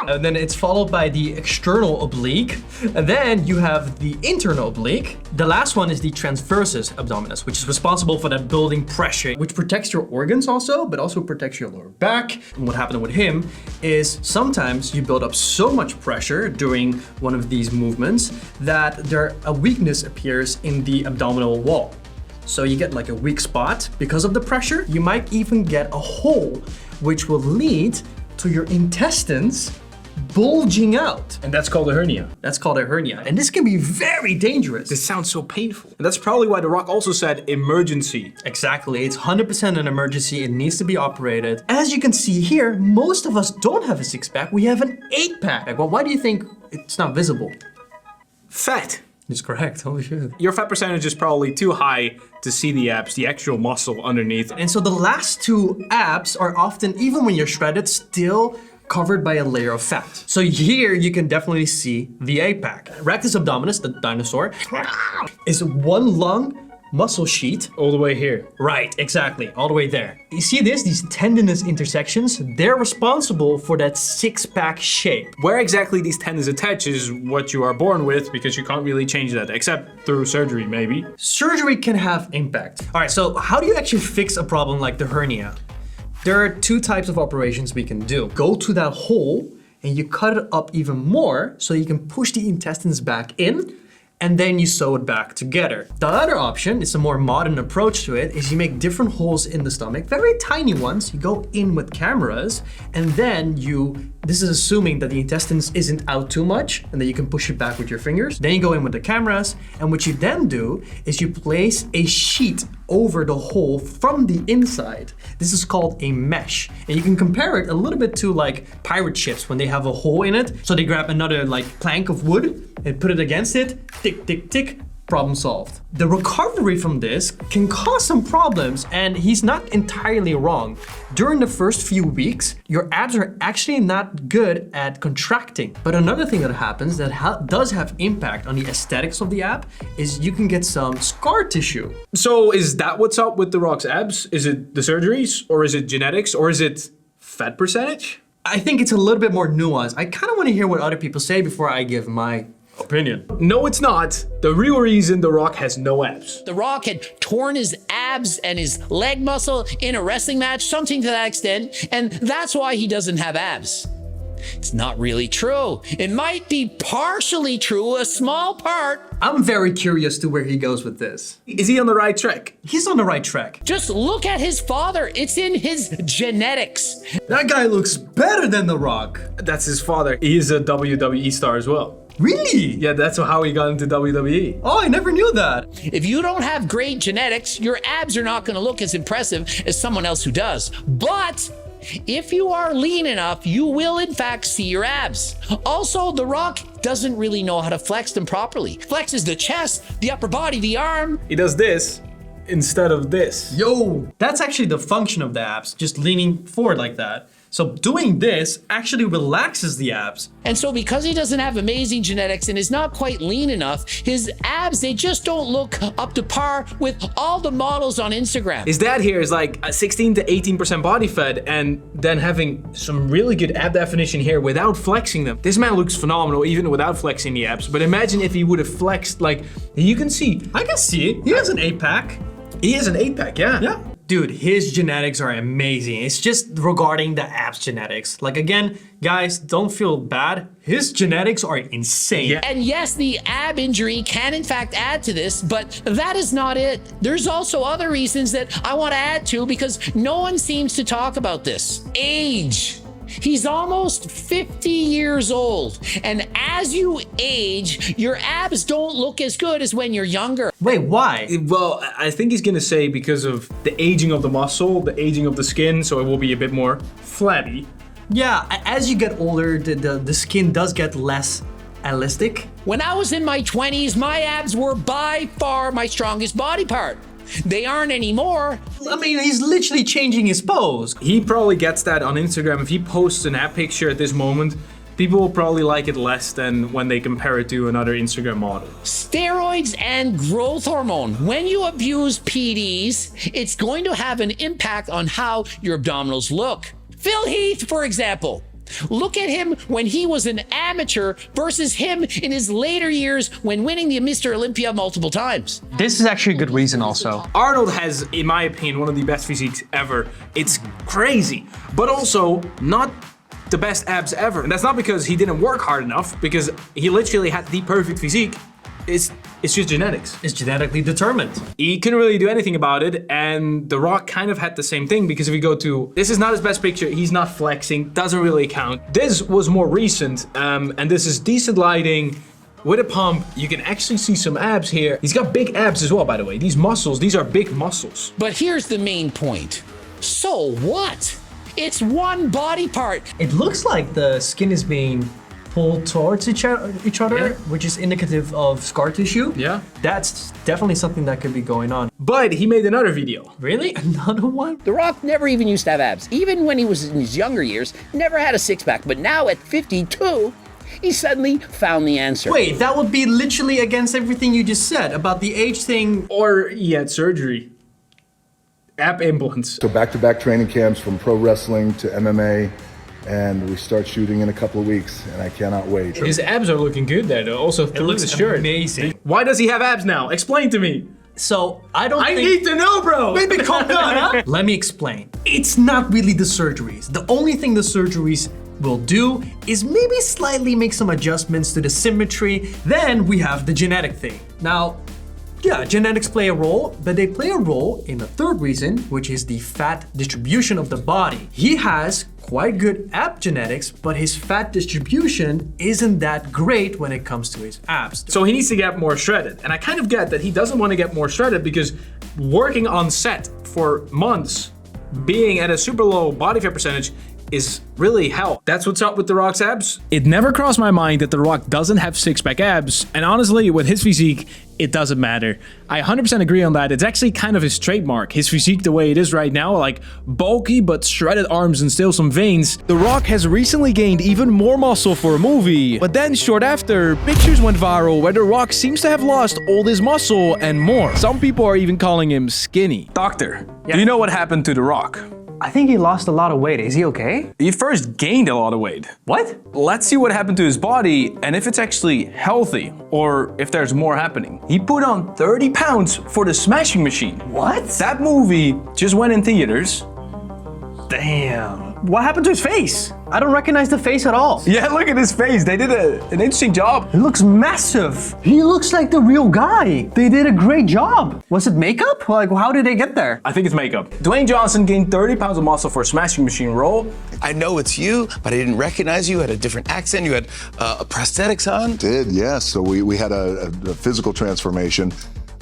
And then it's followed by the external oblique. And then you have the internal oblique. The last one is the transversus abdominis, which is responsible for that building pressure, which protects your organs also, but also protects your lower back. And what happened with him is sometimes you build up so much pressure during one of these movements that a weakness appears in the abdominal wall. So you get like a weak spot because of the pressure. You might even get a hole, which will lead to your intestines bulging out. And that's called a hernia. That's called a hernia. And this can be very dangerous. This sounds so painful. And that's probably why The Rock also said emergency. Exactly. It's 100% an emergency. It needs to be operated. As you can see here, most of us don't have a 6-pack. We have an 8-pack. Well, why do you think it's not visible? Fat. It's correct. Holy shit. Your fat percentage is probably too high to see the abs, the actual muscle underneath. And so the last two abs are often, even when you're shredded, still covered by a layer of fat. So here you can definitely see the 8-pack. Rectus abdominis, the dinosaur, is one long muscle sheet. All the way here. Right, exactly, all the way there. You see this, these tendinous intersections? They're responsible for that 6-pack shape. Where exactly these tendons attach is what you are born with, because you can't really change that, except through surgery, maybe. Surgery can have impact. All right, so how do you actually fix a problem like the hernia? There are 2 types of operations we can do. Go to that hole and you cut it up even more so you can push the intestines back in, and then you sew it back together. The other option is a more modern approach to it, is you make different holes in the stomach, very tiny ones. You go in with cameras, and then this is assuming that the intestines isn't out too much, and then you can push it back with your fingers. Then you go in with the cameras, and what you then do is you place a sheet over the hole from the inside. This is called a mesh. And you can compare it a little bit to like pirate ships when they have a hole in it. So they grab another like plank of wood and put it against it, tick, tick, tick, problem solved. The recovery from this can cause some problems, and he's not entirely wrong. During the first few weeks, your abs are actually not good at contracting. But another thing that happens that does have impact on the aesthetics of the ab is you can get some scar tissue. So is that what's up with The Rock's abs? Is it the surgeries, or is it genetics, or is it fat percentage? I think it's a little bit more nuanced. I kind of want to hear what other people say before I give my opinion. No, it's not. The real reason The Rock has no abs. The Rock had torn his abs and his leg muscle in a wrestling match, something to that extent, and that's why he doesn't have abs. It's not really true. It might be partially true, a small part. I'm very curious to where he goes with this. Is he on the right track? He's on the right track. Just look at his father. It's in his genetics. That guy looks better than The Rock. That's his father. He is a WWE star as well. Really? Yeah, that's how he got into WWE. Oh, I never knew that. If you don't have great genetics, your abs are not going to look as impressive as someone else who does. But if you are lean enough, you will in fact see your abs. Also, The Rock doesn't really know how to flex them properly. Flexes the chest, the upper body, the arm. He does this instead of this. Yo, that's actually the function of the abs, just leaning forward like that. So doing this actually relaxes the abs. And so because he doesn't have amazing genetics and is not quite lean enough, his abs, they just don't look up to par with all the models on Instagram. His dad here is like a 16 to 18% body fat, and then having some really good ab definition here without flexing them. This man looks phenomenal even without flexing the abs. But imagine if he would have flexed, like, you can see. I can see it. He has an 8-pack. He has an 8-pack, yeah. Yeah. Dude, his genetics are amazing. It's just regarding the abs genetics. Like again, guys, don't feel bad. His genetics are insane. Yeah. And yes, the ab injury can in fact add to this, but that is not it. There's also other reasons that I want to add to because no one seems to talk about this. Age. He's almost 50 years old, and as you age, your abs don't look as good as when you're younger. Wait, why? Well, I think he's gonna say because of the aging of the muscle, the aging of the skin, so it will be a bit more flabby. Yeah, as you get older, the skin does get less elastic. When I was in my 20s, my abs were by far my strongest body part. They aren't anymore. I mean, he's literally changing his pose. He probably gets that on Instagram. If he posts an ab picture at this moment, people will probably like it less than when they compare it to another Instagram model. Steroids and growth hormone. When you abuse PDs, it's going to have an impact on how your abdominals look. Phil Heath, for example. Look at him when he was an amateur versus him in his later years when winning the Mr. Olympia multiple times. This is actually a good reason also. Arnold has, in my opinion, one of the best physiques ever. It's crazy, but also not the best abs ever. And that's not because he didn't work hard enough, because he literally had the perfect physique. It's It's just genetics. It's genetically determined. He couldn't really do anything about it, and The Rock kind of had the same thing, because if we go to, this is not his best picture, he's not flexing, doesn't really count. This was more recent, and this is decent lighting, with a pump. You can actually see some abs here. He's got big abs as well, by the way. These muscles, these are big muscles. But here's the main point. So what? It's one body part. It looks like the skin is being pulled towards each other, which is indicative of scar tissue. Yeah. That's definitely something that could be going on. But he made another video. Really? Another one? The Rock never even used to have abs. Even when he was in his younger years, never had a six-pack. But now at 52, he suddenly found the answer. Wait, that would be literally against everything you just said about the age thing. Or he had surgery. Ab implants. So back-to-back training camps from pro wrestling to MMA, and we start shooting in a couple of weeks, and I cannot wait. His abs are looking good there, though. Also through the shirt. Amazing. Why does he have abs now? Explain to me. So I think... need to know, bro. Baby, calm down, huh? Let me explain. It's not really the surgeries. The only thing the surgeries will do is maybe slightly make some adjustments to the symmetry. Then we have the genetic thing. Now, yeah, genetics play a role, but they play a role in a third reason, which is the fat distribution of the body. He has quite good ab genetics, but his fat distribution isn't that great when it comes to his abs. So he needs to get more shredded. And I kind of get that he doesn't want to get more shredded, because working on set for months, being at a super low body fat percentage, is really hell. That's what's up with The Rock's abs. It never crossed my mind that The Rock doesn't have six-pack abs, and honestly, with his physique, it doesn't matter. I 100% agree on that. It's actually kind of his trademark. His physique the way it is right now, like bulky but shredded arms and still some veins. The Rock has recently gained even more muscle for a movie, but then short after, pictures went viral where The Rock seems to have lost all his muscle and more. Some people are even calling him skinny. Doctor, do you know what happened to The Rock? I think he lost a lot of weight. Is he okay? He first gained a lot of weight. What? Let's see what happened to his body and if it's actually healthy or if there's more happening. He put on 30 pounds for The Smashing Machine. What? That movie just went in theaters. Damn. What happened to his face? I don't recognize the face at all. Yeah, look at his face. They did an interesting job. He looks massive. He looks like the real guy. They did a great job. Was it makeup? Like, how did they get there? I think it's makeup. Dwayne Johnson gained 30 pounds of muscle for a Smashing Machine role. I know it's you, but I didn't recognize you. You had a different accent. You had prosthetics on. Did, yes. So we had a physical transformation.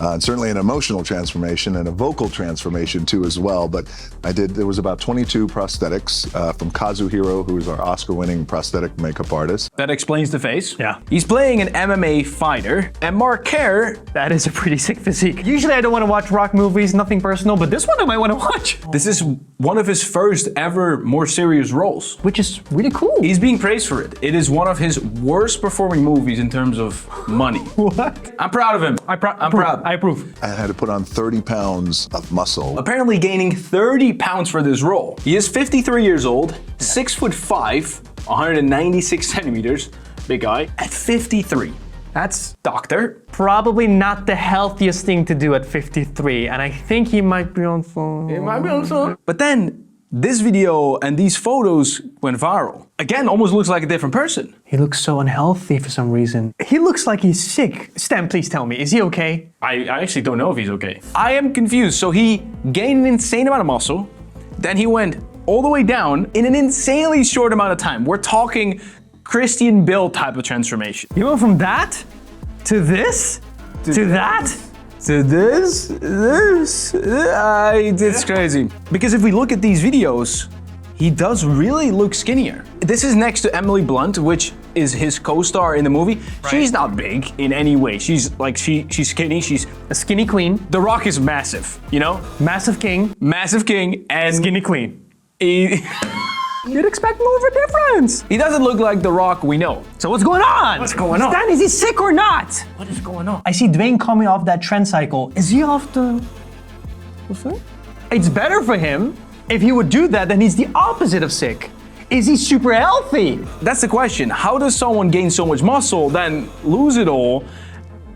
And certainly an emotional transformation and a vocal transformation too as well. But there was about 22 prosthetics from Kazuhiro, who is our Oscar-winning prosthetic makeup artist. That explains the face. Yeah. He's playing an MMA fighter. And Mark Kerr. That is a pretty sick physique. Usually I don't want to watch Rock movies, nothing personal, but this one I might want to watch. This is one of his first ever more serious roles. Which is really cool. He's being praised for it. It is one of his worst performing movies in terms of money. What? I'm proud of him. I'm proud. I approve. I had to put on 30 pounds of muscle. Apparently gaining 30 pounds for this role. He is 53 years old, 6'5", 196 centimeters, big guy, at 53. That's doctor. Probably not the healthiest thing to do at 53, and I think he might be on some. He might be on some. But then this video and these photos went viral. Again, almost looks like a different person. He looks so unhealthy for some reason. He looks like he's sick. Stan, please tell me, is he okay? I actually don't know if he's okay. I am confused. So he gained an insane amount of muscle, then he went all the way down in an insanely short amount of time. We're talking Christian Bale type of transformation. You went from that to this to that? To this, it's crazy. Because if we look at these videos, he does really look skinnier. This is next to Emily Blunt, which is his co-star in the movie. Right. She's not big in any way. She's like, she's skinny, she's a skinny queen. The Rock is massive, you know? Massive king. Massive king and skinny queen. You'd expect more of a difference. He doesn't look like The Rock we know. So what's going on? What's going on? Stan, is he sick or not? What is going on? I see Dwayne coming off that trend cycle. Is he off the... What's that? It's better for him. If he would do that, then he's the opposite of sick. Is he super healthy? That's the question. How does someone gain so much muscle, then lose it all?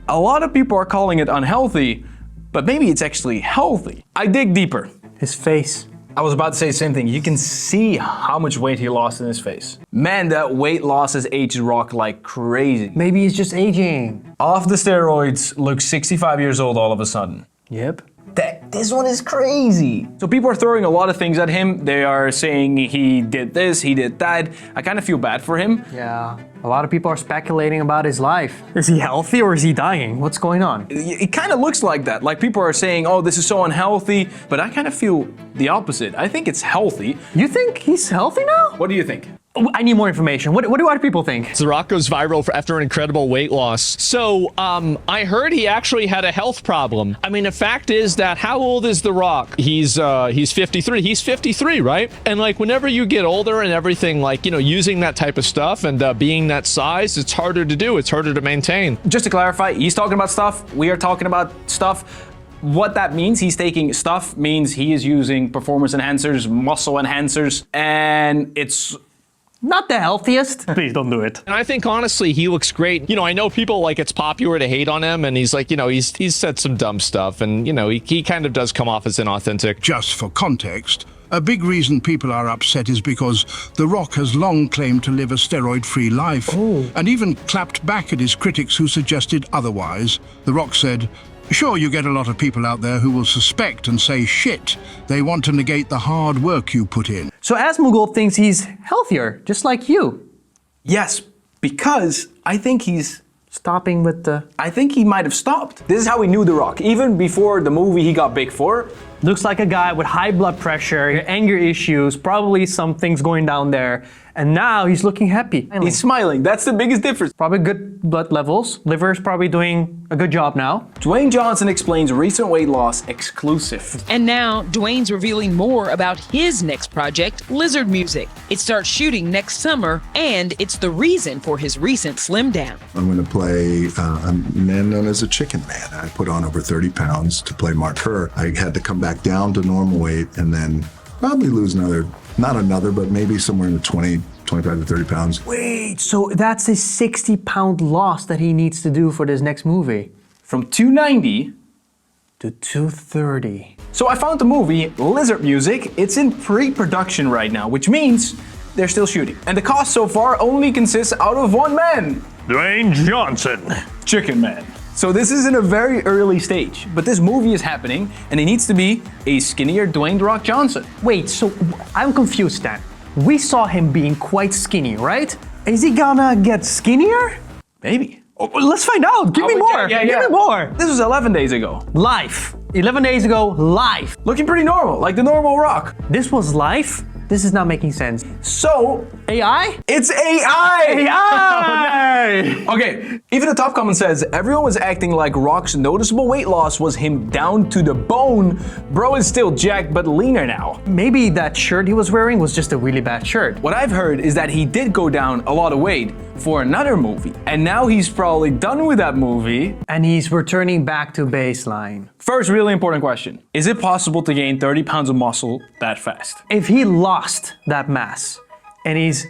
A lot of people are calling it unhealthy, but maybe it's actually healthy. I dig deeper. His face. I was about to say the same thing. You can see how much weight he lost in his face. Man, that weight loss has aged Rock like crazy. Maybe he's just aging. Off the steroids, looks 65 years old all of a sudden. Yep. This one is crazy. So people are throwing a lot of things at him. They are saying he did this, he did that. I kind of feel bad for him. Yeah, a lot of people are speculating about his life. Is he healthy or is he dying? What's going on? It kind of looks like that. Like people are saying, oh, this is so unhealthy. But I kind of feel the opposite. I think it's healthy. You think he's healthy now? What do you think? I need more information. What do other people think? The Rock goes viral after an incredible weight loss. So, I heard he actually had a health problem. I mean, the fact is that how old is The Rock? He's 53. He's 53, right? And like, whenever you get older and everything, like, you know, using that type of stuff and being that size, it's harder to do. It's harder to maintain. Just to clarify, he's talking about stuff. We are talking about stuff. What that means, he's taking stuff, means he is using performance enhancers, muscle enhancers, and it's not the healthiest. Please don't do it. And I think honestly, he looks great. You know, I know people like it's popular to hate on him, and he's like, you know, he's said some dumb stuff, and you know, he kind of does come off as inauthentic. Just for context, a big reason people are upset is because The Rock has long claimed to live a steroid-free life, and even clapped back at his critics who suggested otherwise. The Rock said, "Sure, you get a lot of people out there who will suspect and say shit. They want to negate the hard work you put in." So Asmugul thinks he's healthier, just like you. Yes, because I think he's stopping with the... I think he might have stopped. This is how we knew The Rock. Even before the movie he got big for. Looks like a guy with high blood pressure, anger issues, probably some things going down there. And now he's looking happy. He's smiling. That's the biggest difference. Probably good blood levels. Liver's probably doing a good job now. Dwayne Johnson explains recent weight loss exclusive. And now Dwayne's revealing more about his next project, Lizard Music. It starts shooting next summer, and it's the reason for his recent slim down. I'm going to play a man known as a chicken man. I put on over 30 pounds to play Mark Kerr. I had to come back down to normal weight and then probably lose but maybe somewhere in the 25 to 30 pounds. Wait, so that's a 60-pound loss that he needs to do for this next movie. From 290 to 230. So I found the movie Lizard Music. It's in pre-production right now, which means they're still shooting. And the cast so far only consists out of one man. Dwayne Johnson. Chicken Man. So this is in a very early stage, but this movie is happening and it needs to be a skinnier Dwayne "The Rock" Johnson. Wait, so I'm confused then. We saw him being quite skinny, right? Is he gonna get skinnier? Maybe. Oh, let's find out. Give me more. Give me more. This was 11 days ago. Live. 11 days ago, live. Looking pretty normal, like the normal Rock. This was live? This is not making sense. So, AI? It's AI! AI! Okay, even the top comment says, everyone was acting like Rock's noticeable weight loss was him down to the bone. Bro is still jacked, but leaner now. Maybe that shirt he was wearing was just a really bad shirt. What I've heard is that he did go down a lot of weight for another movie. And now he's probably done with that movie. And he's returning back to baseline. First, really important question. Is it possible to gain 30 pounds of muscle that fast? If he lost that mass and he's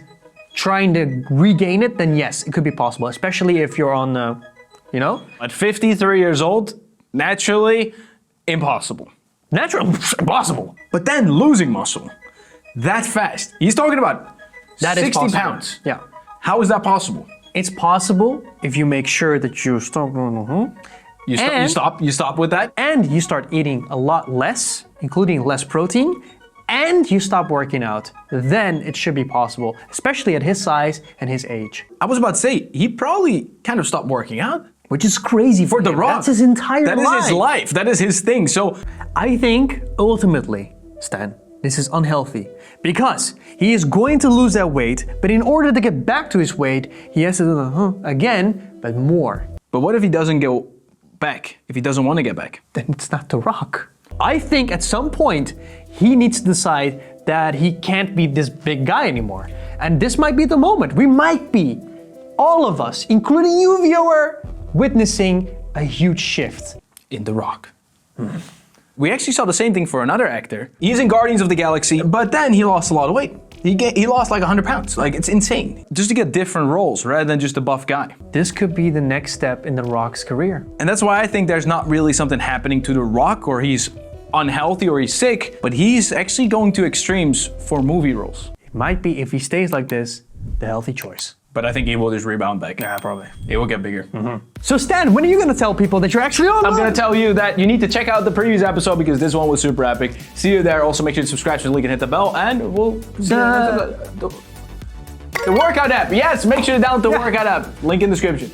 trying to regain it, then yes, it could be possible, especially if you're on the, you know? At 53 years old, naturally, impossible. Natural, impossible. But then losing muscle that fast. He's talking about that 60 pounds. Yeah. How is that possible? It's possible if you make sure that you stop. You stop with that? And you start eating a lot less, including less protein, and you stop working out. Then it should be possible, especially at his size and his age. I was about to say, he probably kind of stopped working out. Which is crazy for The Rock. That's his entire life. That is his life. That is his thing. So I think ultimately, Stan, this is unhealthy because he is going to lose that weight, but in order to get back to his weight, he has to do again, but more. But what if he doesn't go back? If he doesn't want to get back? Then it's not The Rock. I think at some point, he needs to decide that he can't be this big guy anymore. And this might be the moment. We might be, all of us, including you, viewer, witnessing a huge shift in The Rock. We actually saw the same thing for another actor. He's in Guardians of the Galaxy, but then he lost a lot of weight. He lost like 100 pounds. Like, it's insane. Just to get different roles rather than just a buff guy. This could be the next step in The Rock's career. And that's why I think there's not really something happening to The Rock, or he's unhealthy or he's sick, but he's actually going to extremes for movie roles. It might be, if he stays like this, the healthy choice. But I think he will just rebound back. Yeah, probably. It will get bigger. So Stan, when are you gonna tell people that you're actually on? I'm gonna tell you that you need to check out the previous episode because this one was super epic. See you there. Also make sure to subscribe to the link and hit the bell, and we'll see you. The workout app. Yes, make sure to download the workout app. Link in description.